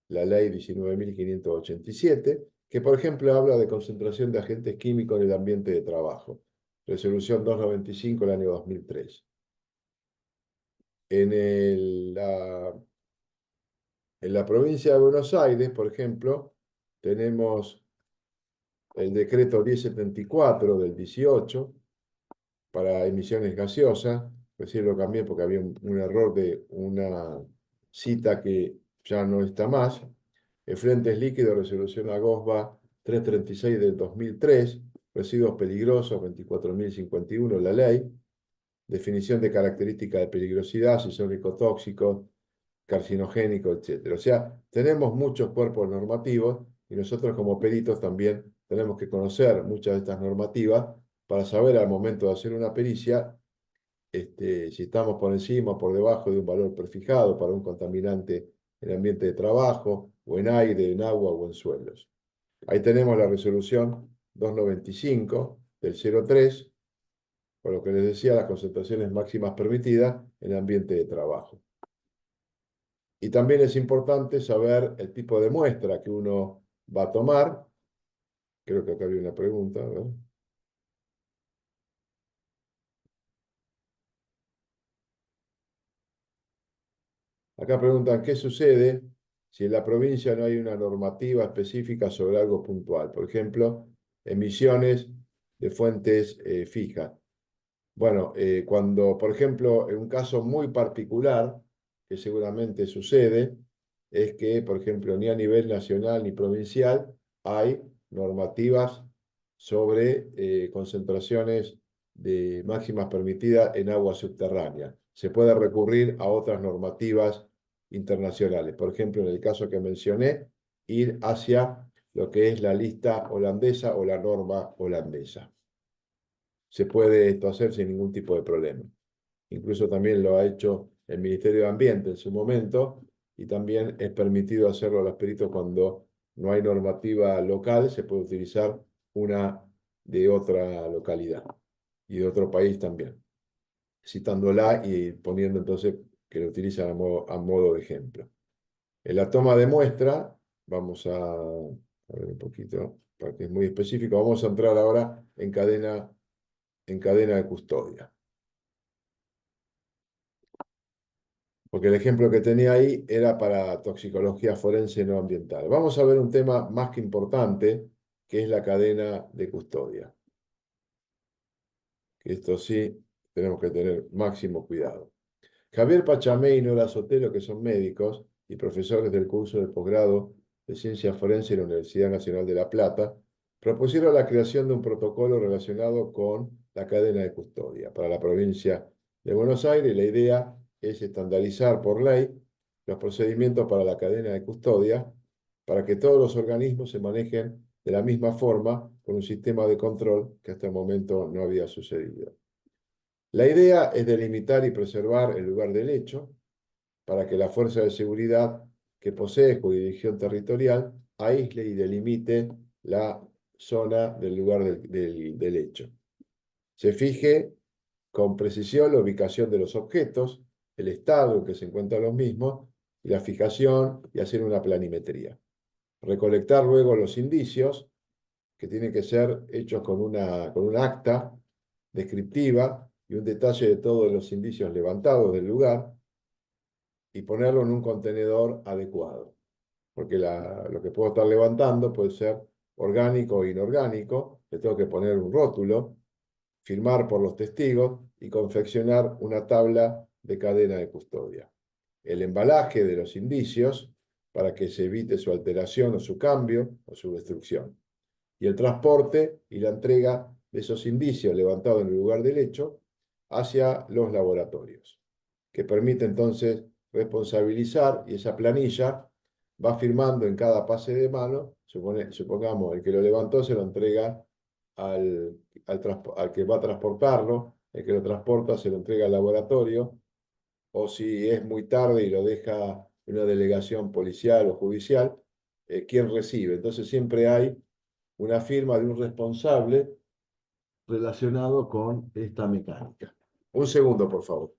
la Ley 19.587, que por ejemplo habla de concentración de agentes químicos en el ambiente de trabajo, Resolución 295 del año 2003. En la provincia de Buenos Aires, por ejemplo, tenemos el decreto 1074 del 18 para emisiones gaseosas. Recién lo cambié porque había un error de una cita que ya no está más. Efluentes líquidos, resolución AGOSBA 336 del 2003. Residuos peligrosos, 24.051, la ley. Definición de características de peligrosidad, si son ecotóxicos, carcinogénico, etcétera. O sea, tenemos muchos cuerpos normativos y nosotros como peritos también tenemos que conocer muchas de estas normativas para saber al momento de hacer una pericia si estamos por encima o por debajo de un valor prefijado para un contaminante en ambiente de trabajo, o en aire, en agua o en suelos. Ahí tenemos la resolución 295 del 03, por lo que les decía, las concentraciones máximas permitidas en ambiente de trabajo. Y también es importante saber el tipo de muestra que uno va a tomar. Creo que acá había una pregunta. A ver. Acá preguntan, ¿qué sucede si en la provincia no hay una normativa específica sobre algo puntual? Por ejemplo, emisiones de fuentes fijas. Bueno, cuando, por ejemplo, en un caso muy particular, que seguramente sucede, es que, por ejemplo, ni a nivel nacional ni provincial hay normativas sobre concentraciones de máximas permitidas en agua subterránea. Se puede recurrir a otras normativas internacionales. Por ejemplo, en el caso que mencioné, ir hacia lo que es la lista holandesa o la norma holandesa. Se puede esto hacer sin ningún tipo de problema. Incluso también lo ha hecho el Ministerio de Ambiente en su momento, y también es permitido hacerlo a los peritos cuando no hay normativa local, se puede utilizar una de otra localidad y de otro país también, citándola y poniendo entonces que lo utilizan a modo de ejemplo. En la toma de muestra, vamos a ver un poquito, porque es muy específico, vamos a entrar ahora en cadena de custodia. Porque el ejemplo que tenía ahí era para toxicología forense no ambiental. Vamos a ver un tema más que importante, que es la cadena de custodia. Que esto sí tenemos que tener máximo cuidado. Javier Pachamé y Nora Sotelo, que son médicos y profesores del curso de posgrado de Ciencia Forense en la Universidad Nacional de La Plata, propusieron la creación de un protocolo relacionado con la cadena de custodia para la provincia de Buenos Aires. La idea es estandarizar por ley los procedimientos para la cadena de custodia para que todos los organismos se manejen de la misma forma con un sistema de control que hasta el momento no había sucedido. La idea es delimitar y preservar el lugar del hecho para que la fuerza de seguridad que posee jurisdicción territorial aísle y delimite la zona del lugar del hecho. Se fije con precisión la ubicación de los objetos, el estado en que se encuentran los mismos, y la fijación y hacer una planimetría. Recolectar luego los indicios, que tienen que ser hechos con un acta descriptiva y un detalle de todos los indicios levantados del lugar, y ponerlo en un contenedor adecuado. Porque lo que puedo estar levantando puede ser orgánico o inorgánico, le tengo que poner un rótulo, firmar por los testigos y confeccionar una tabla de cadena de custodia. El embalaje de los indicios para que se evite su alteración o su cambio o su destrucción. Y el transporte y la entrega de esos indicios levantados en el lugar del hecho hacia los laboratorios, que permite entonces responsabilizar, y esa planilla va firmando en cada pase de mano. Supongamos, el que lo levantó se lo entrega al que va a transportarlo, el que lo transporta se lo entrega al laboratorio, o si es muy tarde y lo deja en una delegación policial o judicial, quien recibe. Entonces siempre hay una firma de un responsable relacionado con esta mecánica. Un segundo, por favor.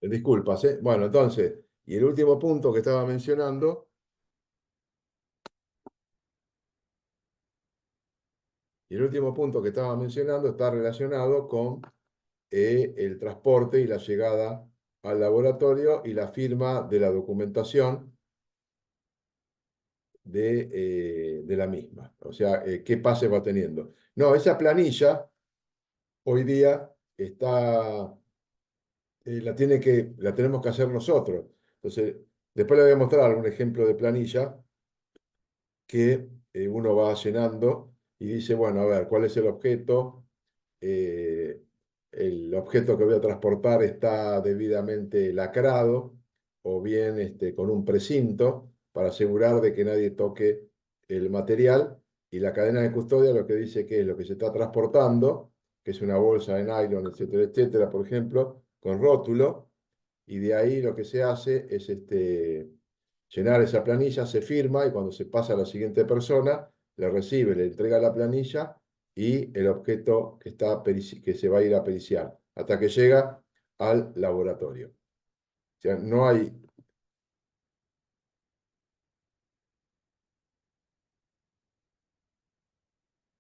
Disculpas, ¿eh? Bueno, entonces, y el último punto que estaba mencionando, está relacionado con el transporte y la llegada al laboratorio y la firma de la documentación de la misma. O sea, qué pase va teniendo. No, esa planilla hoy día está la tenemos que hacer nosotros. Entonces, después le voy a mostrar algún ejemplo de planilla que uno va llenando y dice, bueno, a ver, ¿cuál es el objeto? Eh, el objeto que voy a transportar está debidamente lacrado o bien con un precinto para asegurar de que nadie toque el material. Y la cadena de custodia lo que dice que es lo que se está transportando, que es una bolsa de nylon, etcétera, etcétera, por ejemplo, con rótulo, y de ahí lo que se hace es llenar esa planilla, se firma y cuando se pasa a la siguiente persona, le recibe, le entrega la planilla y el objeto que se va a ir a periciar hasta que llega al laboratorio. O sea, no hay...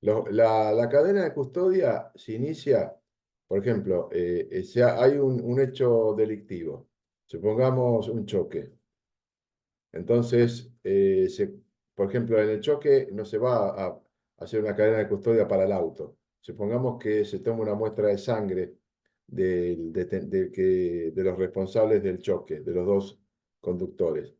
la cadena de custodia se inicia, por ejemplo, hay un hecho delictivo, supongamos un choque. Entonces, por ejemplo, en el choque no se va a hacer una cadena de custodia para el auto. Supongamos que se toma una muestra de sangre de los responsables del choque, de los dos conductores.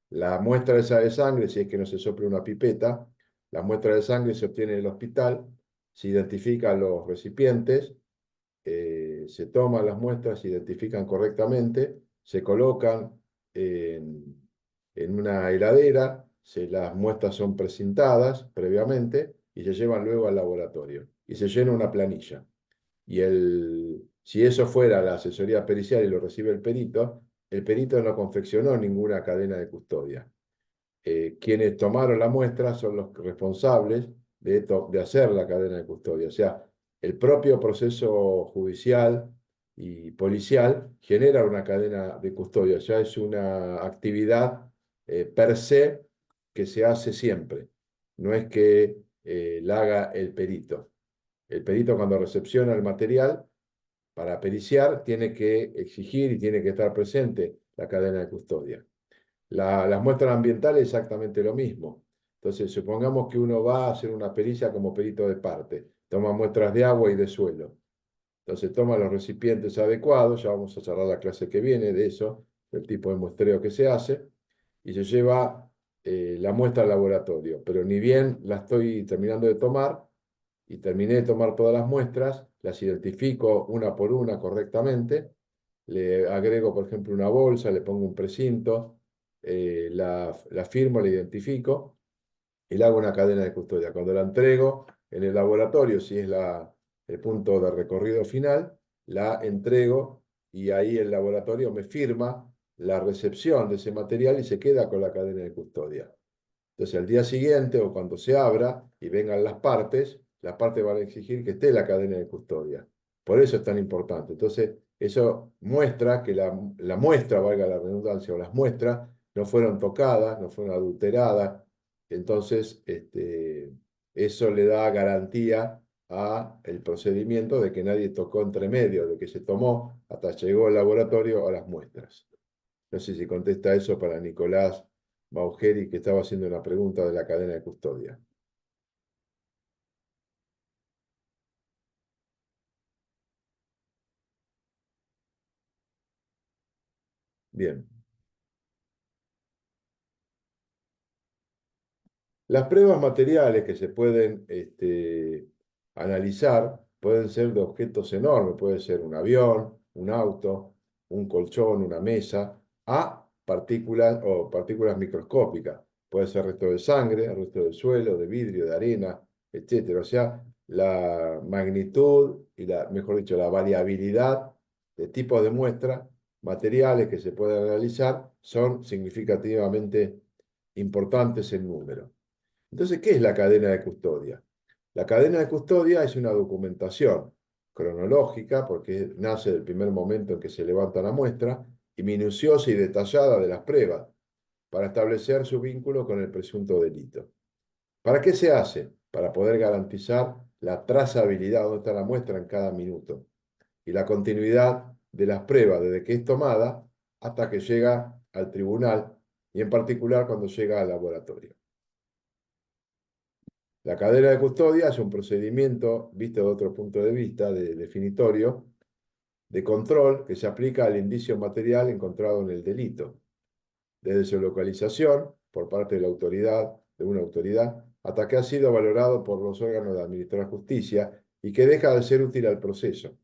La muestra esa de sangre, si es que no se sopla una pipeta, la muestra de sangre se obtiene en el hospital, se identifican los recipientes, se toman las muestras, se identifican correctamente, se colocan en, en una heladera, las muestras son precintadas previamente y se llevan luego al laboratorio y se llena una planilla. Si eso fuera la asesoría pericial y lo recibe el perito no confeccionó ninguna cadena de custodia. Quienes tomaron la muestra son los responsables de hacer la cadena de custodia. O sea, el propio proceso judicial y policial genera una cadena de custodia. Ya es una actividad per se que se hace siempre. No es que la haga el perito. El perito cuando recepciona el material para periciar tiene que exigir y tiene que estar presente la cadena de custodia. Las muestras ambientales exactamente lo mismo. Entonces, supongamos que uno va a hacer una pericia como perito de parte, toma muestras de agua y de suelo. Entonces, toma los recipientes adecuados, ya vamos a charlar la clase que viene de eso, del tipo de muestreo que se hace, y se lleva la muestra al laboratorio. Pero ni bien la estoy terminando de tomar, y terminé de tomar todas las muestras, las identifico una por una correctamente, le agrego, por ejemplo, una bolsa, le pongo un precinto, la firmo, la identifico y le hago una cadena de custodia. Cuando la entrego en el laboratorio, si es el punto de recorrido final, la entrego y ahí el laboratorio me firma la recepción de ese material y se queda con la cadena de custodia. Entonces, al día siguiente o cuando se abra y vengan las partes van a exigir que esté la cadena de custodia. Por eso es tan importante. Entonces, eso muestra que la muestra, valga la redundancia, o las muestras no fueron tocadas, no fueron adulteradas. Entonces, eso le da garantía a el procedimiento de que nadie tocó entre medio, de que se tomó hasta llegó al laboratorio a las muestras. No sé si contesta eso para Nicolás Maugeri, que estaba haciendo una pregunta de la cadena de custodia. Bien. Las pruebas materiales que se pueden analizar pueden ser de objetos enormes, puede ser un avión, un auto, un colchón, una mesa, a partículas o partículas microscópicas. Puede ser resto de sangre, resto de suelo, de vidrio, de arena, etcétera. O sea, la magnitud y mejor dicho, la variabilidad de tipos de muestras materiales que se pueden realizar son significativamente importantes en número. Entonces, ¿qué es la cadena de custodia? La cadena de custodia es una documentación cronológica, porque nace del primer momento en que se levanta la muestra, y minuciosa y detallada de las pruebas, para establecer su vínculo con el presunto delito. ¿Para qué se hace? Para poder garantizar la trazabilidad donde está la muestra en cada minuto y la continuidad de las pruebas desde que es tomada hasta que llega al tribunal y en particular cuando llega al laboratorio. La cadena de custodia es un procedimiento, visto de otro punto de vista, definitorio, de control que se aplica al indicio material encontrado en el delito, desde su localización por parte de la autoridad, de una autoridad, hasta que ha sido valorado por los órganos de administrar justicia y que deja de ser útil al proceso,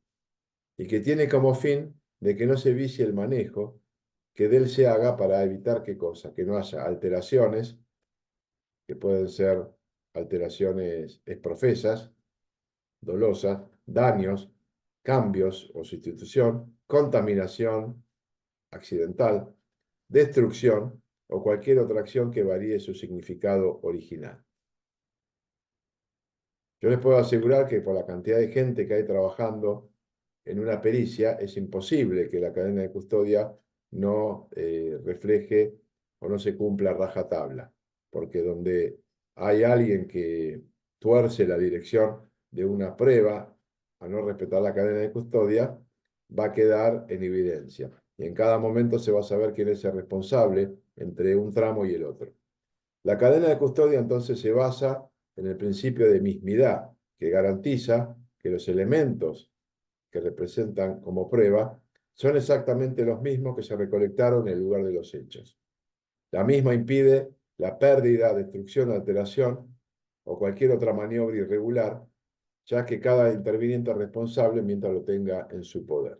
y que tiene como fin de que no se vicie el manejo que de él se haga para evitar qué cosa, que no haya alteraciones, que pueden ser alteraciones exprofesas, dolosas, daños, cambios o sustitución, contaminación accidental, destrucción o cualquier otra acción que varíe su significado original. Yo les puedo asegurar que por la cantidad de gente que hay trabajando en una pericia, es imposible que la cadena de custodia no refleje o no se cumpla rajatabla, porque donde hay alguien que tuerce la dirección de una prueba a no respetar la cadena de custodia, va a quedar en evidencia. Y en cada momento se va a saber quién es el responsable entre un tramo y el otro. La cadena de custodia entonces se basa en el principio de mismidad, que garantiza que los elementos que representan como prueba son exactamente los mismos que se recolectaron en el lugar de los hechos. La misma impide la pérdida, destrucción, alteración o cualquier otra maniobra irregular, ya que cada interviniente es responsable mientras lo tenga en su poder.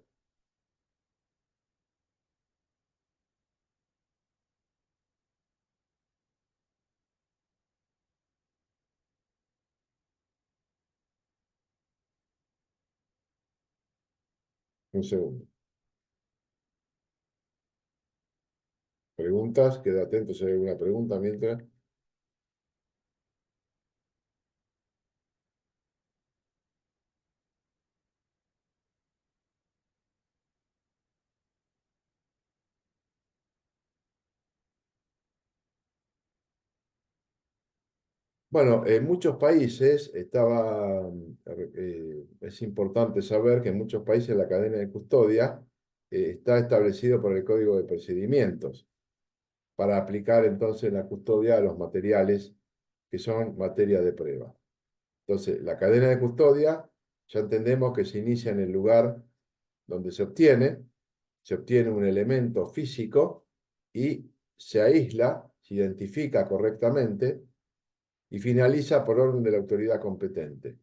Un segundo. ¿Preguntas? Queda atento si hay alguna pregunta mientras. Bueno, en muchos países es importante saber que en muchos países la cadena de custodia está establecido por el Código de Procedimientos para aplicar entonces la custodia a los materiales que son materia de prueba. Entonces, la cadena de custodia ya entendemos que se inicia en el lugar donde se obtiene un elemento físico y se aísla, se identifica correctamente y finaliza por orden de la autoridad competente.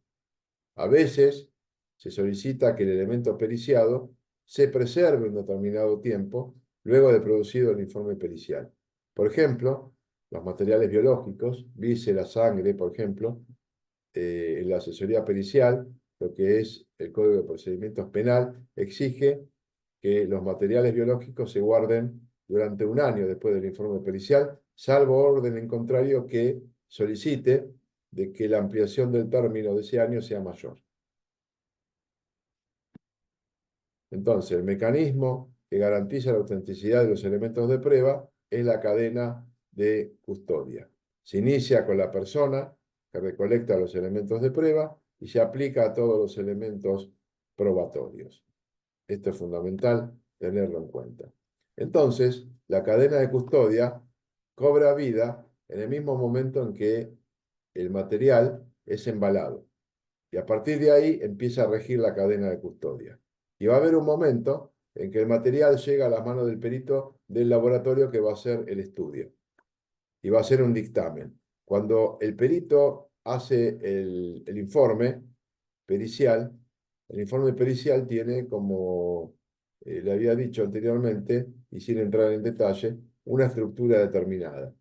A veces se solicita que el elemento periciado se preserve un determinado tiempo luego de producido el informe pericial. Por ejemplo, los materiales biológicos, vísceras, sangre, por ejemplo, en la asesoría pericial, lo que es el Código de Procedimientos Penal, exige que los materiales biológicos se guarden durante un año después del informe pericial, salvo orden en contrario que solicite de que la ampliación del término de ese año sea mayor. Entonces, el mecanismo que garantiza la autenticidad de los elementos de prueba es la cadena de custodia. Se inicia con la persona que recolecta los elementos de prueba y se aplica a todos los elementos probatorios. Esto es fundamental tenerlo en cuenta. Entonces, la cadena de custodia cobra vida en el mismo momento en que el material es embalado. Y a partir de ahí empieza a regir la cadena de custodia. Y va a haber un momento en que el material llega a las manos del perito del laboratorio que va a hacer el estudio. Y va a hacer un dictamen. Cuando el perito hace el informe pericial, el informe pericial tiene, como le había dicho anteriormente, y sin entrar en detalle, una estructura determinada.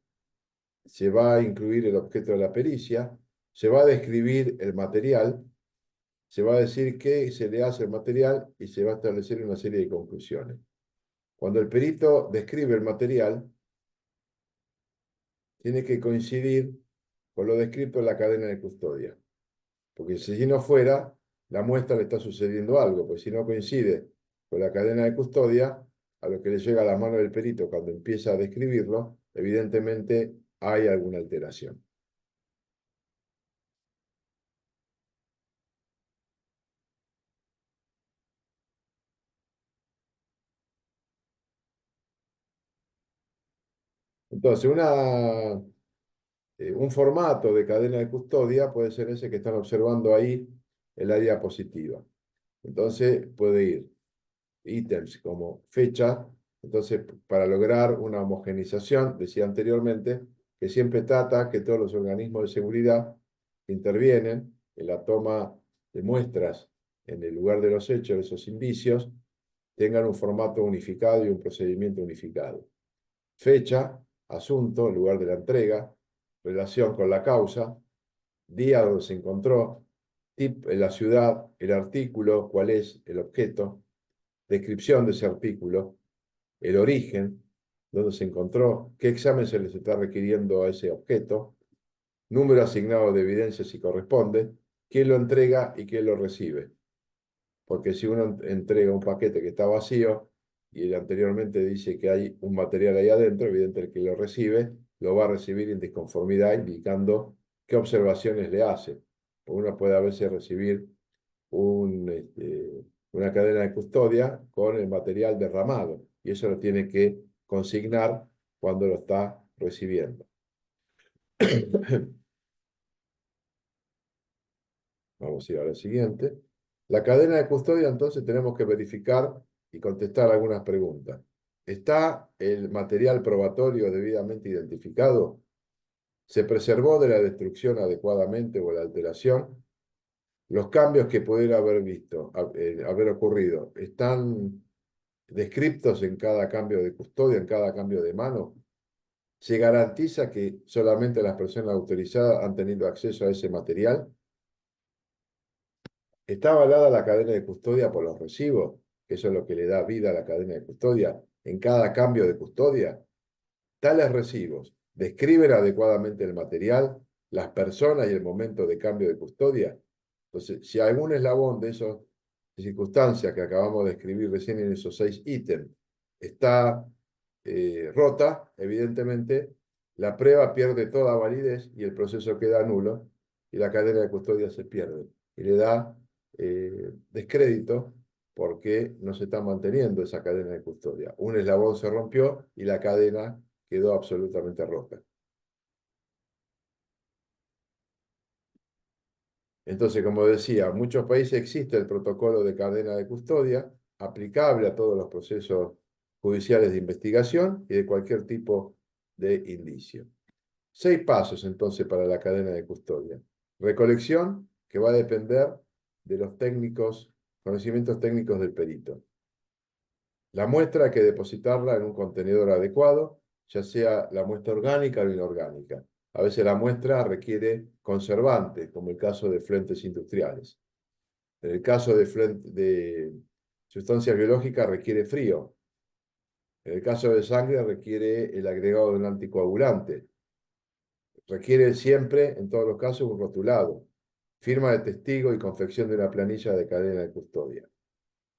Se va a incluir el objeto de la pericia, se va a describir el material, se va a decir qué se le hace al material y se va a establecer una serie de conclusiones. Cuando el perito describe el material, tiene que coincidir con lo descrito en la cadena de custodia. Porque si no fuera, la muestra le está sucediendo algo, pues si no coincide con la cadena de custodia, a lo que le llega a la mano del perito cuando empieza a describirlo, evidentemente hay alguna alteración. Entonces, un formato de cadena de custodia puede ser ese que están observando ahí en la diapositiva. Entonces, puede ir ítems como fecha. Entonces, para lograr una homogeneización, decía anteriormente, que siempre trata que todos los organismos de seguridad que intervienen en la toma de muestras en el lugar de los hechos, esos indicios, tengan un formato unificado y un procedimiento unificado. Fecha, asunto, lugar de la entrega, relación con la causa, día donde se encontró, la ciudad, el artículo, cuál es el objeto, descripción de ese artículo, el origen, dónde se encontró, qué examen se les está requiriendo a ese objeto, número asignado de evidencia si corresponde, quién lo entrega y quién lo recibe. Porque si uno entrega un paquete que está vacío y anteriormente dice que hay un material ahí adentro, evidentemente el que lo recibe lo va a recibir en disconformidad, indicando qué observaciones le hace. Uno puede a veces recibir una cadena de custodia con el material derramado y eso lo tiene que consignar cuando lo está recibiendo. Vamos a ir a la siguiente. La cadena de custodia, entonces tenemos que verificar y contestar algunas preguntas. ¿Está el material probatorio debidamente identificado? ¿Se preservó de la destrucción adecuadamente o la alteración? Los cambios que pudiera haber visto, haber ocurrido, ¿están descriptos en cada cambio de custodia, en cada cambio de mano? ¿Se garantiza que solamente las personas autorizadas han tenido acceso a ese material? ¿Está avalada la cadena de custodia por los recibos? Que eso es lo que le da vida a la cadena de custodia. En cada cambio de custodia, tales recibos describen adecuadamente el material, las personas y el momento de cambio de custodia. Entonces, si algún eslabón de esas circunstancias que acabamos de escribir recién en esos 6 ítems está rota, evidentemente la prueba pierde toda validez y el proceso queda nulo y la cadena de custodia se pierde y le da descrédito porque no se está manteniendo esa cadena de custodia. Un eslabón se rompió y la cadena quedó absolutamente rota. Entonces, como decía, en muchos países existe el protocolo de cadena de custodia aplicable a todos los procesos judiciales de investigación y de cualquier tipo de indicio. 6 pasos entonces para la cadena de custodia. Recolección, que va a depender de los técnicos, conocimientos técnicos del perito. La muestra hay que depositarla en un contenedor adecuado, ya sea la muestra orgánica o inorgánica. A veces la muestra requiere conservantes, como el caso de fluentes industriales. En el caso de sustancias biológicas requiere frío. En el caso de sangre requiere el agregado de un anticoagulante. Requiere siempre, en todos los casos, un rotulado, firma de testigo y confección de una planilla de cadena de custodia.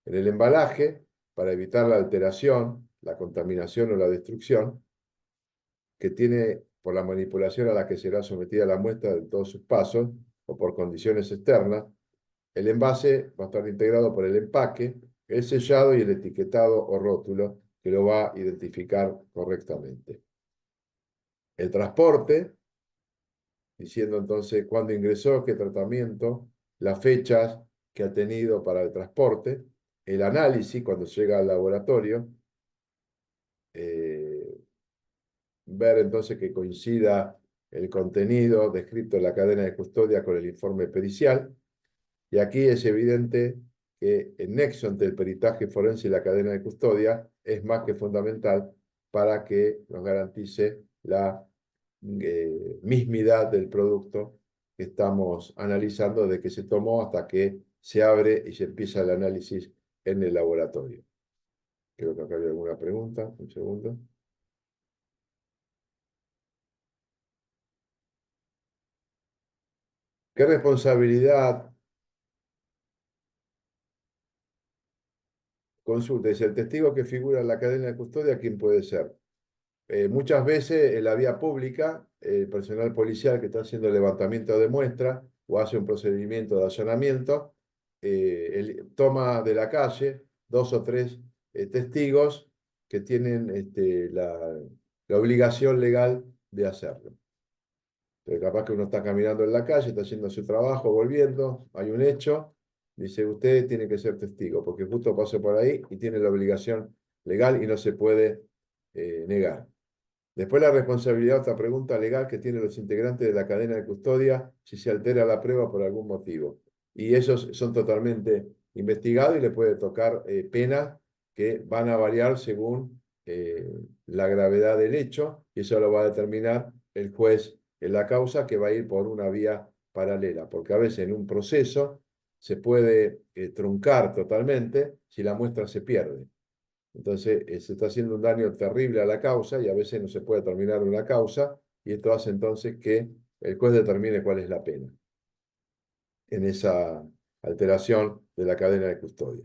En el embalaje, para evitar la alteración, la contaminación o la destrucción, que tiene por la manipulación a la que será sometida la muestra de todos sus pasos o por condiciones externas, el envase va a estar integrado por el empaque, el sellado y el etiquetado o rótulo que lo va a identificar correctamente. El transporte, diciendo entonces cuándo ingresó, qué tratamiento, las fechas que ha tenido para el transporte, el análisis cuando llega al laboratorio, eh, ver entonces que coincida el contenido descrito en la cadena de custodia con el informe pericial. Y aquí es evidente que el nexo entre el peritaje forense y la cadena de custodia es más que fundamental para que nos garantice la mismidad del producto que estamos analizando de que se tomó hasta que se abre y se empieza el análisis en el laboratorio. Creo que acá había alguna pregunta. Un segundo. ¿Qué responsabilidad consulta? Es el testigo que figura en la cadena de custodia, ¿quién puede ser? Muchas veces en la vía pública, el personal policial que está haciendo el levantamiento de muestra o hace un procedimiento de allanamiento, toma de la calle 2 o 3 testigos que tienen la obligación legal de hacerlo. Entonces, capaz que uno está caminando en la calle, está haciendo su trabajo, volviendo, hay un hecho, dice, usted tiene que ser testigo, porque justo pasó por ahí y tiene la obligación legal y no se puede negar. Después la responsabilidad, otra pregunta legal que tienen los integrantes de la cadena de custodia si se altera la prueba por algún motivo. Y esos son totalmente investigados y le puede tocar penas que van a variar según la gravedad del hecho, y eso lo va a determinar el juez en la causa, que va a ir por una vía paralela, porque a veces en un proceso se puede truncar totalmente si la muestra se pierde. Entonces, se está haciendo un daño terrible a la causa y a veces no se puede terminar una causa, y esto hace entonces que el juez determine cuál es la pena en esa alteración de la cadena de custodia.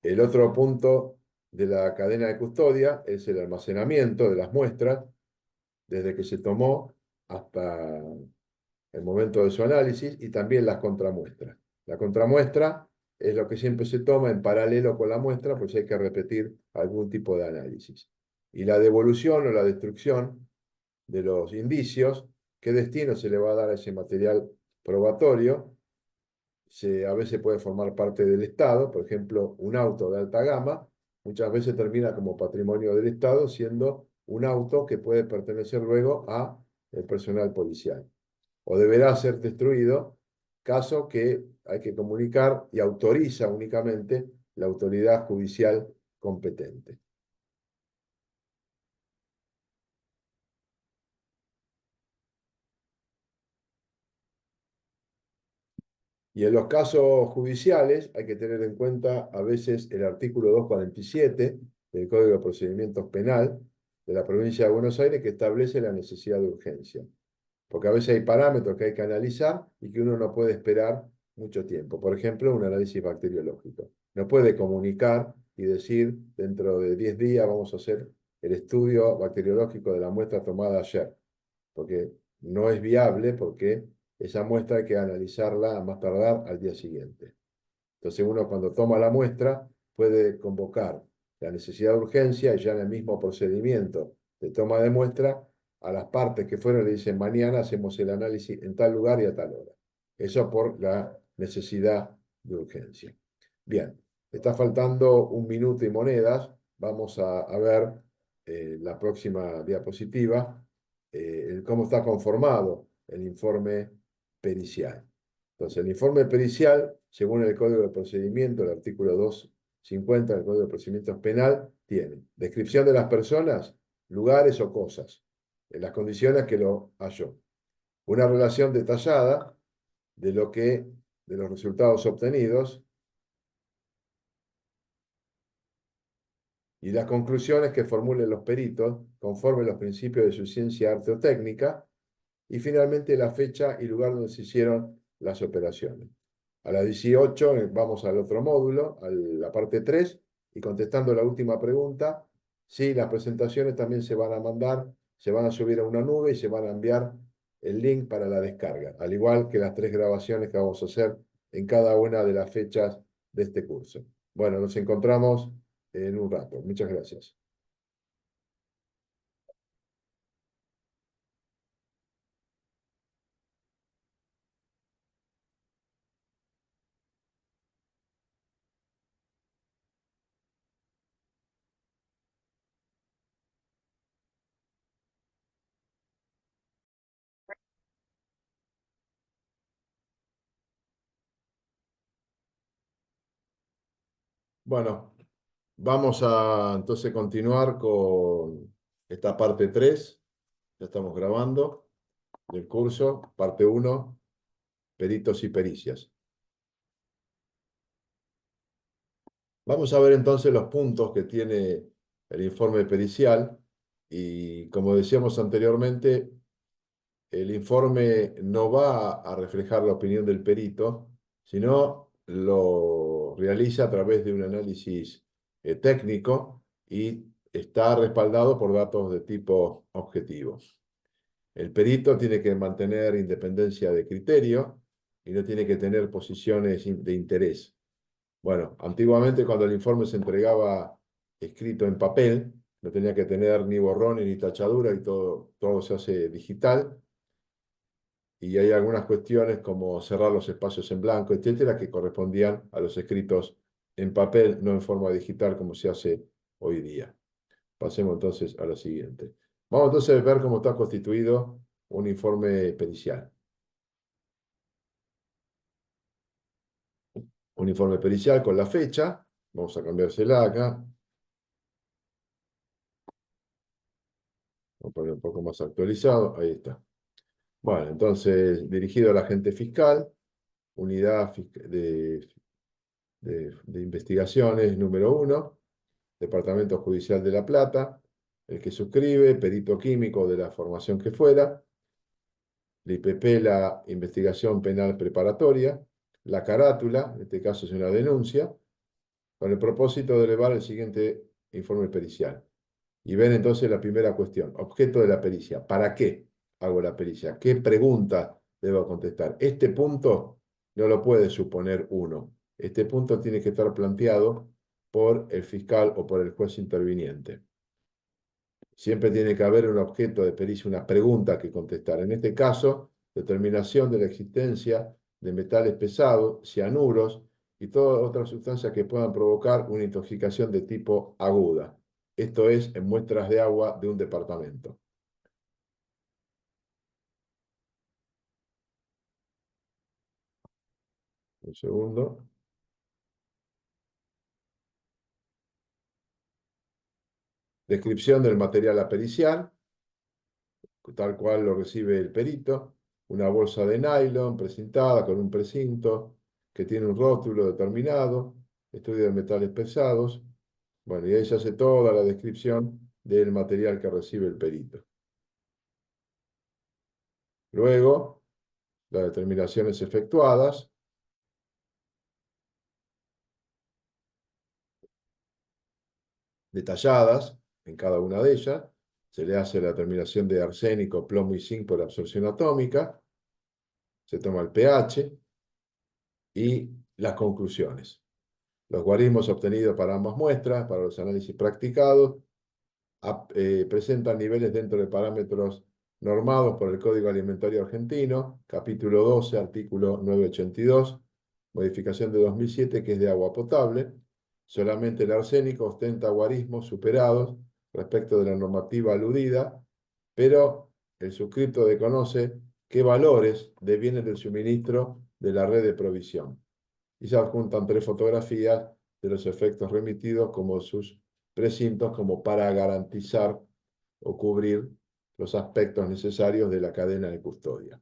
El otro punto de la cadena de custodia es el almacenamiento de las muestras desde que se tomó hasta el momento de su análisis, y también las contramuestras. La contramuestra es lo que siempre se toma en paralelo con la muestra, pues hay que repetir algún tipo de análisis. Y la devolución o la destrucción de los indicios, qué destino se le va a dar a ese material probatorio. A veces puede formar parte del Estado, por ejemplo, un auto de alta gama, muchas veces termina como patrimonio del Estado, siendo un auto que puede pertenecer luego a el personal policial, o deberá ser destruido, caso que hay que comunicar y autoriza únicamente la autoridad judicial competente. Y en los casos judiciales hay que tener en cuenta a veces el artículo 247 del Código de Procedimientos Penal de la provincia de Buenos Aires, que establece la necesidad de urgencia. Porque a veces hay parámetros que hay que analizar y que uno no puede esperar mucho tiempo. Por ejemplo, un análisis bacteriológico. No puede comunicar y decir, dentro de 10 días vamos a hacer el estudio bacteriológico de la muestra tomada ayer, porque no es viable, porque esa muestra hay que analizarla a más tardar al día siguiente. Entonces uno, cuando toma la muestra, puede convocar la necesidad de urgencia, y ya en el mismo procedimiento de toma de muestra, a las partes que fueron le dicen: mañana hacemos el análisis en tal lugar y a tal hora. Eso por la necesidad de urgencia. Bien, está faltando 1 minuto y monedas. Vamos a ver la próxima diapositiva, cómo está conformado el informe pericial. Entonces, el informe pericial, según el Código de Procedimiento, el artículo 250 del Código de Procedimientos Penal, tiene descripción de las personas, lugares o cosas, en las condiciones que lo halló. Una relación detallada de de los resultados obtenidos, y las conclusiones que formulen los peritos conforme a los principios de su ciencia, arte o técnica, y finalmente la fecha y lugar donde se hicieron las operaciones. A las 18 vamos al otro módulo, a la parte 3, y contestando la última pregunta, sí, las presentaciones también se van a mandar, se van a subir a una nube y se van a enviar el link para la descarga, al igual que las 3 grabaciones que vamos a hacer en cada una de las fechas de este curso. Bueno, nos encontramos en un rato. Muchas gracias. Bueno, vamos a entonces continuar con esta parte 3. Ya estamos grabando del curso, parte 1, peritos y pericias. Vamos a ver entonces los puntos que tiene el informe pericial, y como decíamos anteriormente, el informe no va a reflejar la opinión del perito, sino lo realiza a través de un análisis técnico, y está respaldado por datos de tipo objetivo. El perito tiene que mantener independencia de criterio y no tiene que tener posiciones de interés. Bueno, antiguamente, cuando el informe se entregaba escrito en papel, no tenía que tener ni borrones ni tachadura, y todo se hace digital. y hay algunas cuestiones como cerrar los espacios en blanco, etcétera, que correspondían a los escritos en papel, no en forma digital como se hace hoy día. Pasemos entonces a la siguiente. Vamos entonces a ver cómo está constituido un informe pericial. Un informe pericial con la fecha. Vamos a cambiársela acá. Vamos a poner un poco más actualizado. Ahí está. Bueno, entonces, dirigido al agente fiscal, unidad de investigaciones número 1, Departamento Judicial de La Plata, el que suscribe, perito químico de la formación que fuera, la IPP, la investigación penal preparatoria, la carátula, en este caso es una denuncia, con el propósito de elevar el siguiente informe pericial. Y ven entonces la primera cuestión, objeto de la pericia. ¿Para qué hago la pericia? ¿Qué pregunta debo contestar? Este punto no lo puede suponer uno. Este punto tiene que estar planteado por el fiscal o por el juez interviniente. Siempre tiene que haber un objeto de pericia, una pregunta que contestar. En este caso, determinación de la existencia de metales pesados, cianuros y todas otras sustancias que puedan provocar una intoxicación de tipo aguda. Esto es en muestras de agua de un departamento. Un segundo. Descripción del material a periciar, tal cual lo recibe el perito. Una bolsa de nylon precintada con un precinto que tiene un rótulo determinado. Estudio de metales pesados. Bueno, y ahí se hace toda la descripción del material que recibe el perito. Luego, las determinaciones efectuadas, detalladas en cada una de ellas. Se le hace la determinación de arsénico, plomo y zinc por absorción atómica. Se toma el pH y las conclusiones. Los guarismos obtenidos para ambas muestras, para los análisis practicados, presentan niveles dentro de parámetros normados por el Código Alimentario Argentino, capítulo 12, artículo 982, modificación de 2007, que es de agua potable. Solamente el arsénico ostenta guarismos superados respecto de la normativa aludida, pero el suscripto desconoce qué valores devienen del suministro de la red de provisión. Y se adjuntan 3 fotografías de los efectos remitidos como sus precintos, como para garantizar o cubrir los aspectos necesarios de la cadena de custodia.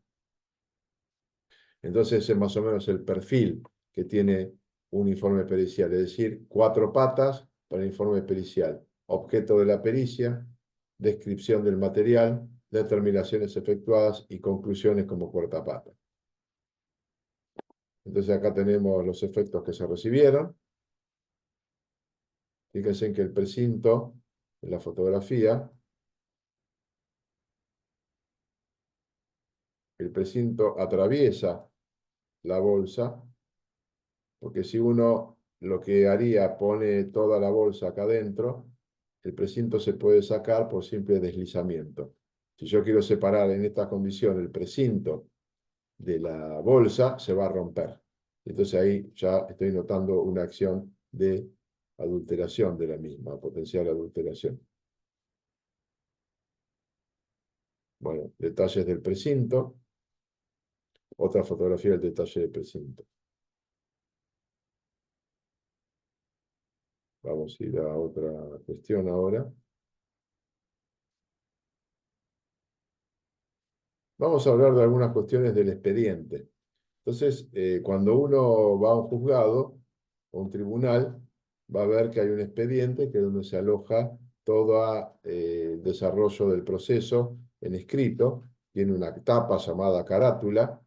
Entonces, ese es más o menos el perfil que tiene un informe pericial, es decir, 4 patas para el informe pericial. Objeto de la pericia, descripción del material, determinaciones efectuadas y conclusiones como cuarta pata. Entonces acá tenemos los efectos que se recibieron. Fíjense en que el precinto, en la fotografía, el precinto atraviesa la bolsa, porque si uno lo que haría pone toda la bolsa acá adentro, el precinto se puede sacar por simple deslizamiento. Si yo quiero separar en esta condición el precinto de la bolsa, se va a romper. Entonces ahí ya estoy notando una acción de adulteración de la misma, potencial adulteración. Bueno, detalles del precinto. Otra fotografía del detalle del precinto. Vamos a ir a otra cuestión ahora. Vamos a hablar de algunas cuestiones del expediente. Entonces, cuando uno va a un juzgado o un tribunal, va a ver que hay un expediente que es donde se aloja todo el desarrollo del proceso en escrito. Tiene una tapa llamada carátula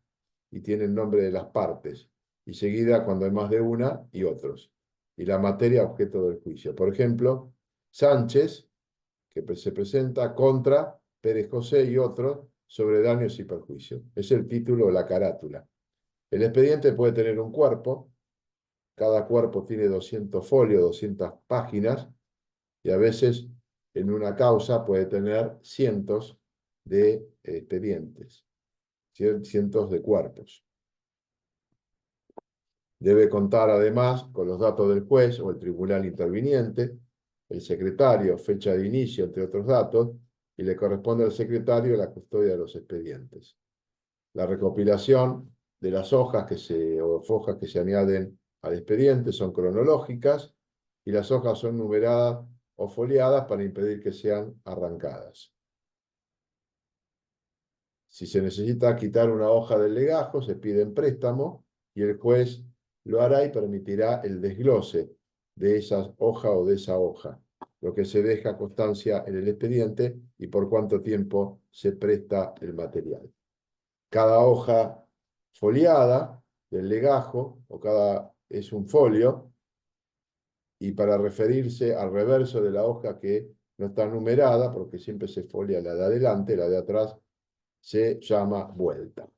y tiene el nombre de las partes. Y seguida cuando hay más de una y otros. Y la materia objeto del juicio. Por ejemplo, Sánchez, que se presenta contra Pérez José y otros sobre daños y perjuicios. Es el título o la carátula. El expediente puede tener un cuerpo, cada cuerpo tiene 200 folios, 200 páginas, y a veces en una causa puede tener cientos de expedientes. cientos de cuerpos. Debe contar además con los datos del juez o el tribunal interviniente, el secretario, fecha de inicio, entre otros datos, y le corresponde al secretario la custodia de los expedientes. La recopilación de las hojas o fojas que se añaden al expediente son cronológicas y las hojas son numeradas o foliadas para impedir que sean arrancadas. Si se necesita quitar una hoja del legajo, se pide en préstamo y el juez lo hará y permitirá el desglose de esa hoja o de esa hoja, lo que se deja constancia en el expediente y por cuánto tiempo se presta el material. Cada hoja foliada del legajo es un folio y para referirse al reverso de la hoja que no está numerada, porque siempre se folia la de adelante, la de atrás se llama vuelta.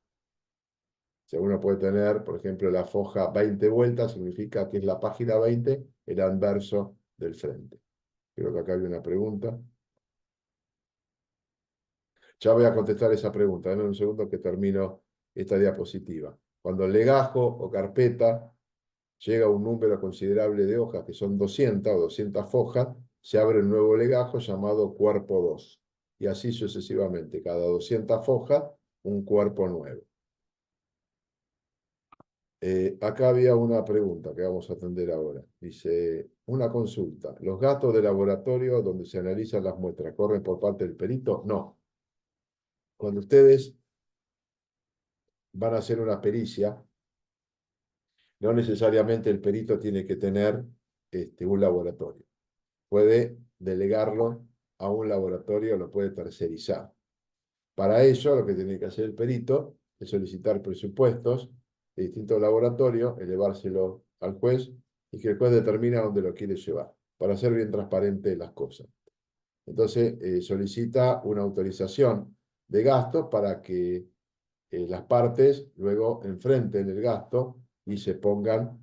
Si uno puede tener, por ejemplo, la foja 20 vueltas, significa que es la página 20, el anverso del frente. Creo que acá hay una pregunta. Ya voy a contestar esa pregunta. Dame un segundo que termino esta diapositiva. Cuando el legajo o carpeta llega a un número considerable de hojas, que son 200 o 200 fojas, se abre un nuevo legajo llamado cuerpo 2. Y así sucesivamente. Cada 200 fojas, un cuerpo nuevo. Acá había una pregunta que vamos a atender ahora. Dice, una consulta. ¿Los gastos de laboratorio donde se analizan las muestras corren por parte del perito? No. Cuando ustedes van a hacer una pericia, no necesariamente el perito tiene que tener un laboratorio. Puede delegarlo a un laboratorio, lo puede tercerizar. Para ello, lo que tiene que hacer el perito es solicitar presupuestos de distintos laboratorios, elevárselo al juez y que el juez determine a dónde lo quiere llevar, para hacer bien transparentes las cosas. Entonces, solicita una autorización de gastos para que las partes luego enfrenten el gasto y se pongan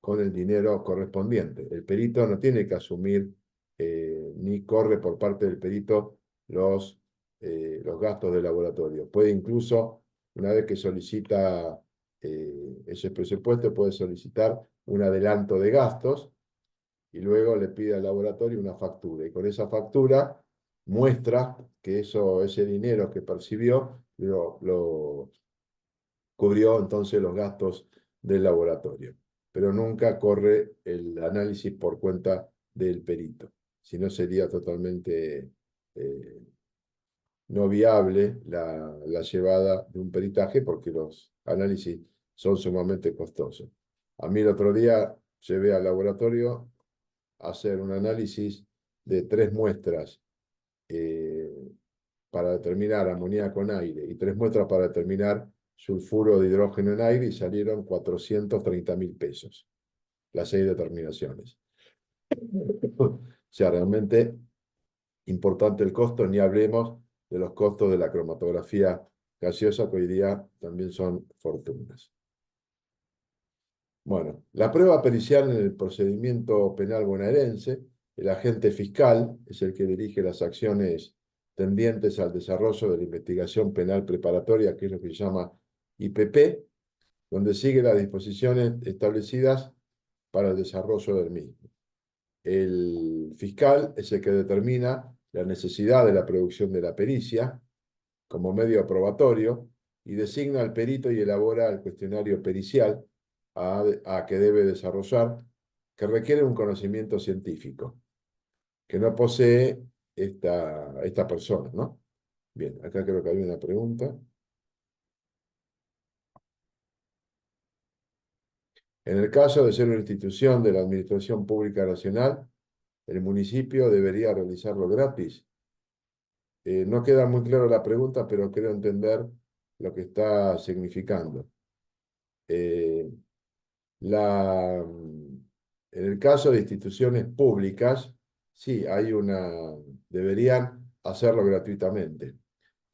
con el dinero correspondiente. El perito no tiene que asumir ni corre por parte del perito los gastos del laboratorio. Puede incluso, una vez que solicita ese presupuesto, puede solicitar un adelanto de gastos y luego le pide al laboratorio una factura. Y con esa factura muestra que ese dinero que percibió lo cubrió entonces los gastos del laboratorio. Pero nunca corre el análisis por cuenta del perito. Si no, sería totalmente no viable la llevada de un peritaje porque los análisis son sumamente costosos. A mí el otro día llevé al laboratorio a hacer un análisis de 3 muestras para determinar amoníaco en aire y 3 muestras para determinar sulfuro de hidrógeno en aire y salieron 430.000 pesos las 6 determinaciones. O sea, realmente importante el costo, ni hablemos de los costos de la cromatografía gaseosa, que hoy día también son fortunas. Bueno, la prueba pericial en el procedimiento penal bonaerense, el agente fiscal es el que dirige las acciones tendientes al desarrollo de la investigación penal preparatoria, que es lo que se llama IPP, donde sigue las disposiciones establecidas para el desarrollo del mismo. El fiscal es el que determina la necesidad de la producción de la pericia como medio aprobatorio y designa al perito y elabora el cuestionario pericial a que debe desarrollar, que requiere un conocimiento científico, que no posee esta persona, ¿no? Bien, acá creo que hay una pregunta. En el caso de ser una institución de la Administración Pública Nacional, ¿el municipio debería realizarlo gratis? No queda muy claro la pregunta, pero creo entender lo que está significando. Eh, en el caso de instituciones públicas, sí, deberían hacerlo gratuitamente.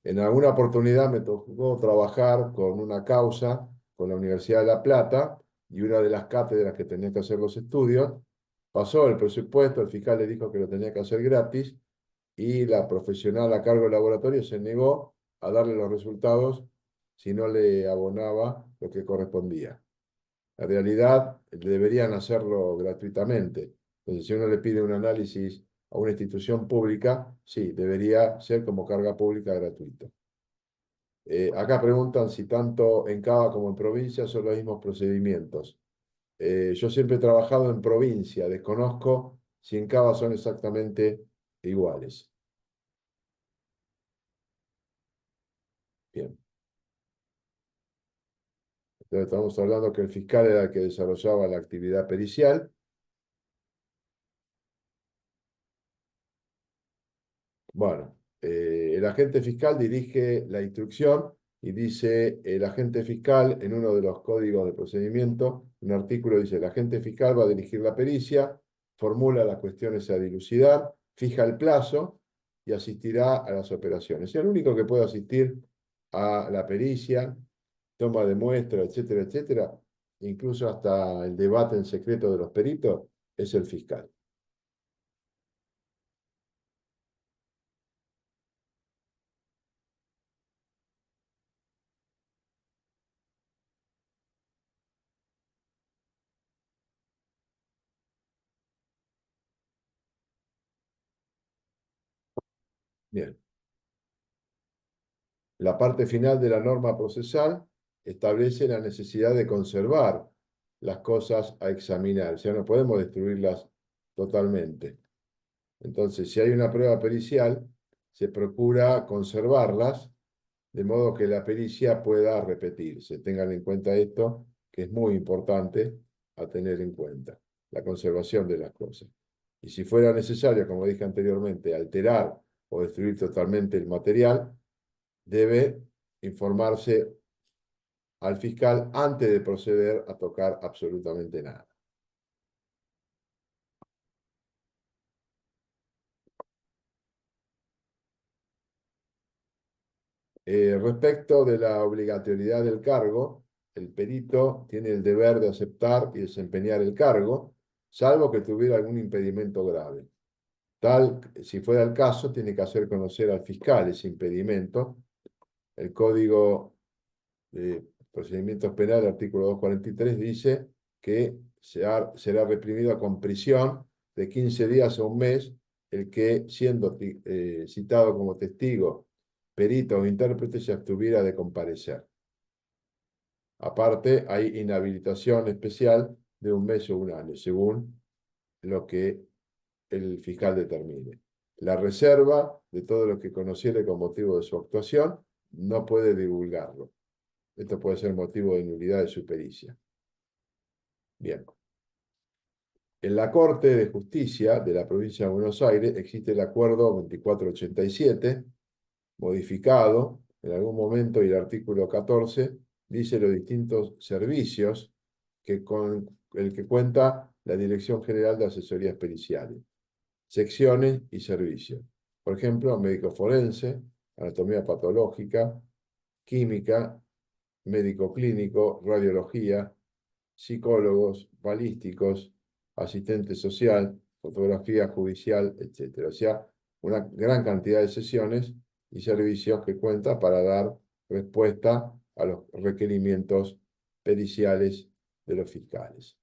En alguna oportunidad me tocó trabajar con una causa con la Universidad de La Plata y una de las cátedras que tenía que hacer los estudios pasó el presupuesto, el fiscal le dijo que lo tenía que hacer gratis y la profesional a cargo del laboratorio se negó a darle los resultados si no le abonaba lo que correspondía. En realidad, deberían hacerlo gratuitamente. Entonces, si uno le pide un análisis a una institución pública, sí, debería ser como carga pública gratuita. Acá preguntan si tanto en Cava como en provincia son los mismos procedimientos. Yo siempre he trabajado en provincia, desconozco si en Cava son exactamente iguales. Bien, entonces estamos hablando que el fiscal era el que desarrollaba la actividad pericial. Bueno, el agente fiscal dirige la instrucción y dice el agente fiscal en uno de los códigos de procedimiento, un artículo dice el agente fiscal va a dirigir la pericia, formula las cuestiones a dilucidar, fija el plazo y asistirá a las operaciones. Y el único que puede asistir a la pericia, toma de muestra, etcétera, etcétera, incluso hasta el debate en secreto de los peritos, es el fiscal. Bien. La parte final de la norma procesal establece la necesidad de conservar las cosas a examinar, o sea, no podemos destruirlas totalmente. Entonces, si hay una prueba pericial, se procura conservarlas de modo que la pericia pueda repetirse. Tengan en cuenta esto, que es muy importante a tener en cuenta, la conservación de las cosas. Y si fuera necesario, como dije anteriormente, alterar o destruir totalmente el material, debe informarse al fiscal antes de proceder a tocar absolutamente nada. Respecto de la obligatoriedad del cargo, el perito tiene el deber de aceptar y desempeñar el cargo, salvo que tuviera algún impedimento grave. Tal, si fuera el caso, tiene que hacer conocer al fiscal ese impedimento. El Código de Procedimientos Penales, artículo 243, dice que será reprimido con prisión de 15 días a un mes el que, siendo citado como testigo, perito o intérprete, se abstuviera de comparecer. Aparte, hay inhabilitación especial de un mes o un año, según lo que el fiscal determine. La reserva de todo lo que conociere con motivo de su actuación no puede divulgarlo. Esto puede ser motivo de nulidad de su pericia. Bien. En la Corte de Justicia de la Provincia de Buenos Aires existe el Acuerdo 2487, modificado en algún momento, y el artículo 14 dice los distintos servicios con el que cuenta la Dirección General de Asesorías Periciales, secciones y servicios. Por ejemplo, médico forense, anatomía patológica, química, médico clínico, radiología, psicólogos, balísticos, asistente social, fotografía judicial, etc. O sea, una gran cantidad de sesiones y servicios que cuenta para dar respuesta a los requerimientos periciales de los fiscales.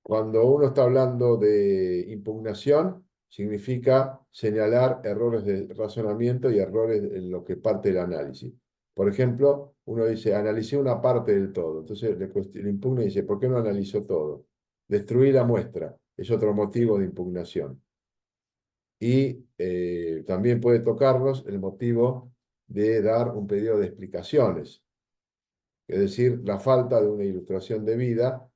Cuando uno está hablando de impugnación, significa señalar errores de razonamiento y errores en lo que parte del análisis. Por ejemplo, uno dice, analicé una parte del todo. Entonces le impugna y dice, ¿por qué no analizó todo? Destruí la muestra. Es otro motivo de impugnación. Y también puede tocarnos el motivo de dar un pedido de explicaciones. Es decir, la falta de una ilustración de vida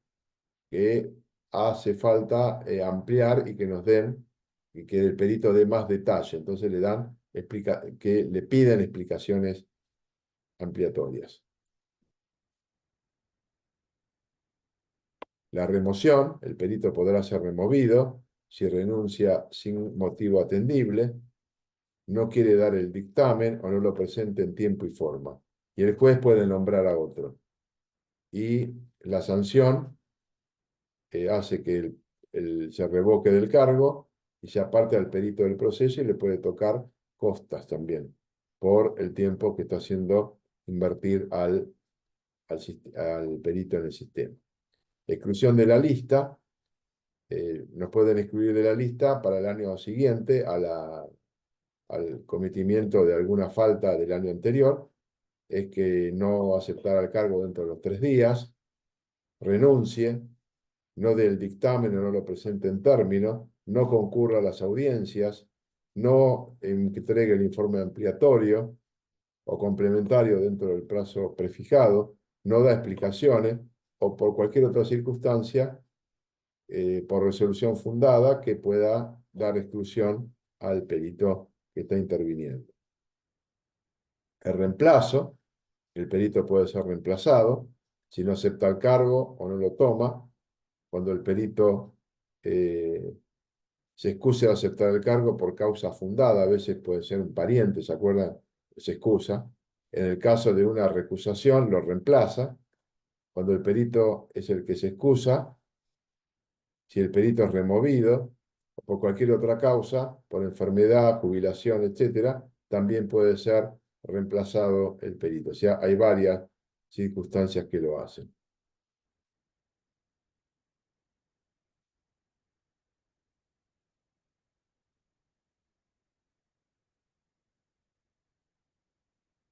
que hace falta ampliar y que nos den, y que el perito dé más detalle. Entonces que le piden explicaciones ampliatorias. La remoción, el perito podrá ser removido si renuncia sin motivo atendible, no quiere dar el dictamen o no lo presenta en tiempo y forma. Y el juez puede nombrar a otro. Y la sanción hace que se revoque del cargo y se aparte al perito del proceso y le puede tocar costas también. por el tiempo que está haciendo invertir al perito en el sistema. Exclusión de la lista. Nos pueden excluir de la lista para el año siguiente al cometimiento de alguna falta del año anterior. Es que no aceptara el cargo dentro de los 3 días, renuncie, no dé el dictamen o no lo presente en término, no concurra a las audiencias, no entregue el informe ampliatorio o complementario dentro del plazo prefijado, no da explicaciones o por cualquier otra circunstancia, por resolución fundada, que pueda dar exclusión al perito que está interviniendo. El reemplazo, el perito puede ser reemplazado si no acepta el cargo o no lo toma. Cuando el perito se excuse de aceptar el cargo por causa fundada, a veces puede ser un pariente, ¿se acuerdan? Se excusa. En el caso de una recusación, lo reemplaza. Cuando el perito es el que se excusa, si el perito es removido o por cualquier otra causa, por enfermedad, jubilación, etcétera, también puede ser reemplazado el perito. O sea, hay varias circunstancias que lo hacen.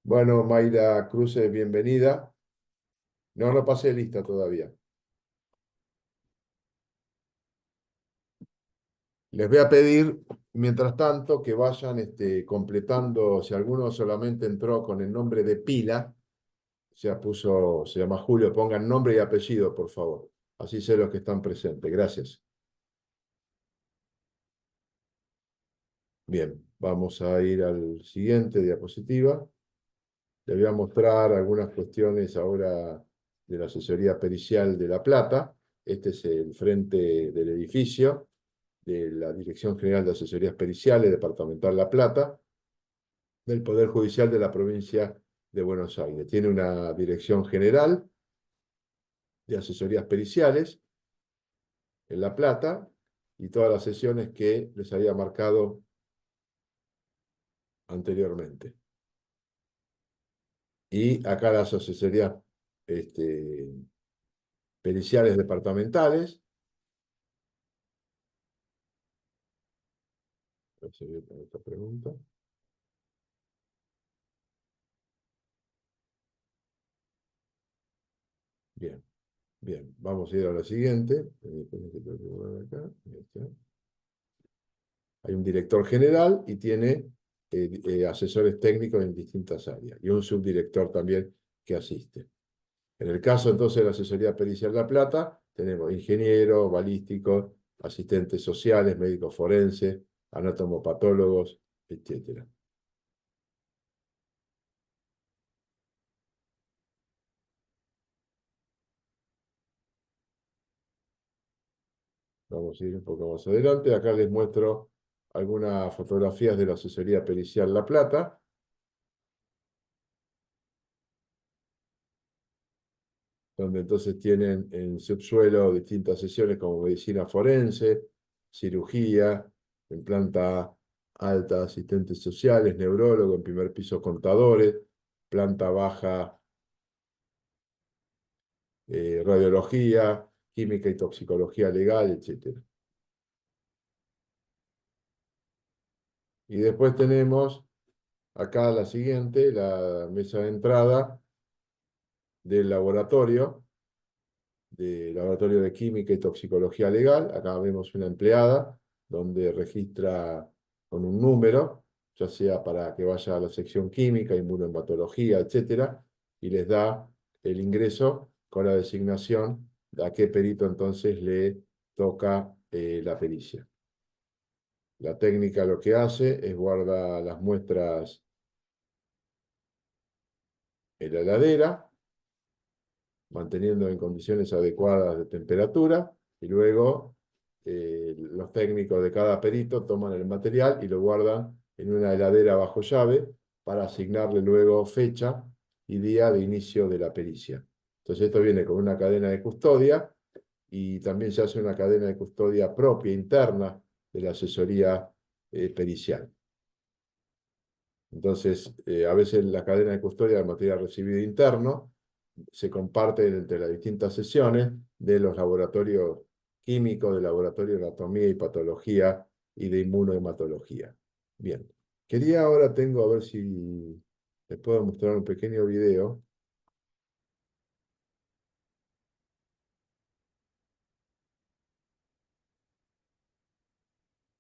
Bueno, Mayra Cruces, bienvenida. No, no pasé lista todavía. Les voy a pedir, mientras tanto, que vayan completando, si alguno solamente entró con el nombre de pila, se llama Julio, pongan nombre y apellido, por favor. Así sé los que están presentes. Gracias. Bien, vamos a ir al siguiente diapositiva. Les voy a mostrar algunas cuestiones ahora de la asesoría pericial de La Plata. Este es el frente del edificio de la Dirección General de Asesorías Periciales, Departamental La Plata, del Poder Judicial de la provincia de Buenos Aires. Tiene una dirección general de asesorías periciales en La Plata y todas las sesiones que les había marcado anteriormente. Y acá las asesorías periciales departamentales. Voy a seguir con esta pregunta. Bien, bien. Vamos a ir a la siguiente. Hay un director general y tiene asesores técnicos en distintas áreas y un subdirector también que asiste. En el caso entonces de la asesoría pericial La Plata, tenemos ingenieros, balísticos, asistentes sociales, médicos forenses, anatomopatólogos, etc. Vamos a ir un poco más adelante. Acá les muestro algunas fotografías de la asesoría pericial La Plata, donde entonces tienen en subsuelo distintas sesiones como medicina forense, cirugía, en planta alta asistentes sociales, neurólogo, en primer piso contadores, planta baja radiología, química y toxicología legal, etc. Y después tenemos acá la siguiente, la mesa de entrada del laboratorio de química y toxicología legal. Acá vemos una empleada donde registra con un número, ya sea para que vaya a la sección química, inmunohematología, etcétera, y les da el ingreso con la designación de a qué perito entonces le toca la pericia. La técnica lo que hace es guardar las muestras en la heladera, manteniendo en condiciones adecuadas de temperatura, y luego los técnicos de cada perito toman el material y lo guardan en una heladera bajo llave para asignarle luego fecha y día de inicio de la pericia. Entonces esto viene con una cadena de custodia y también se hace una cadena de custodia propia, interna, de la asesoría pericial. Entonces, a veces la cadena de custodia del material recibido interno se comparte entre las distintas sesiones de los laboratorios químicos, del laboratorio de anatomía y patología y de inmunohematología. Bien, quería ahora tengo a ver si les puedo mostrar un pequeño video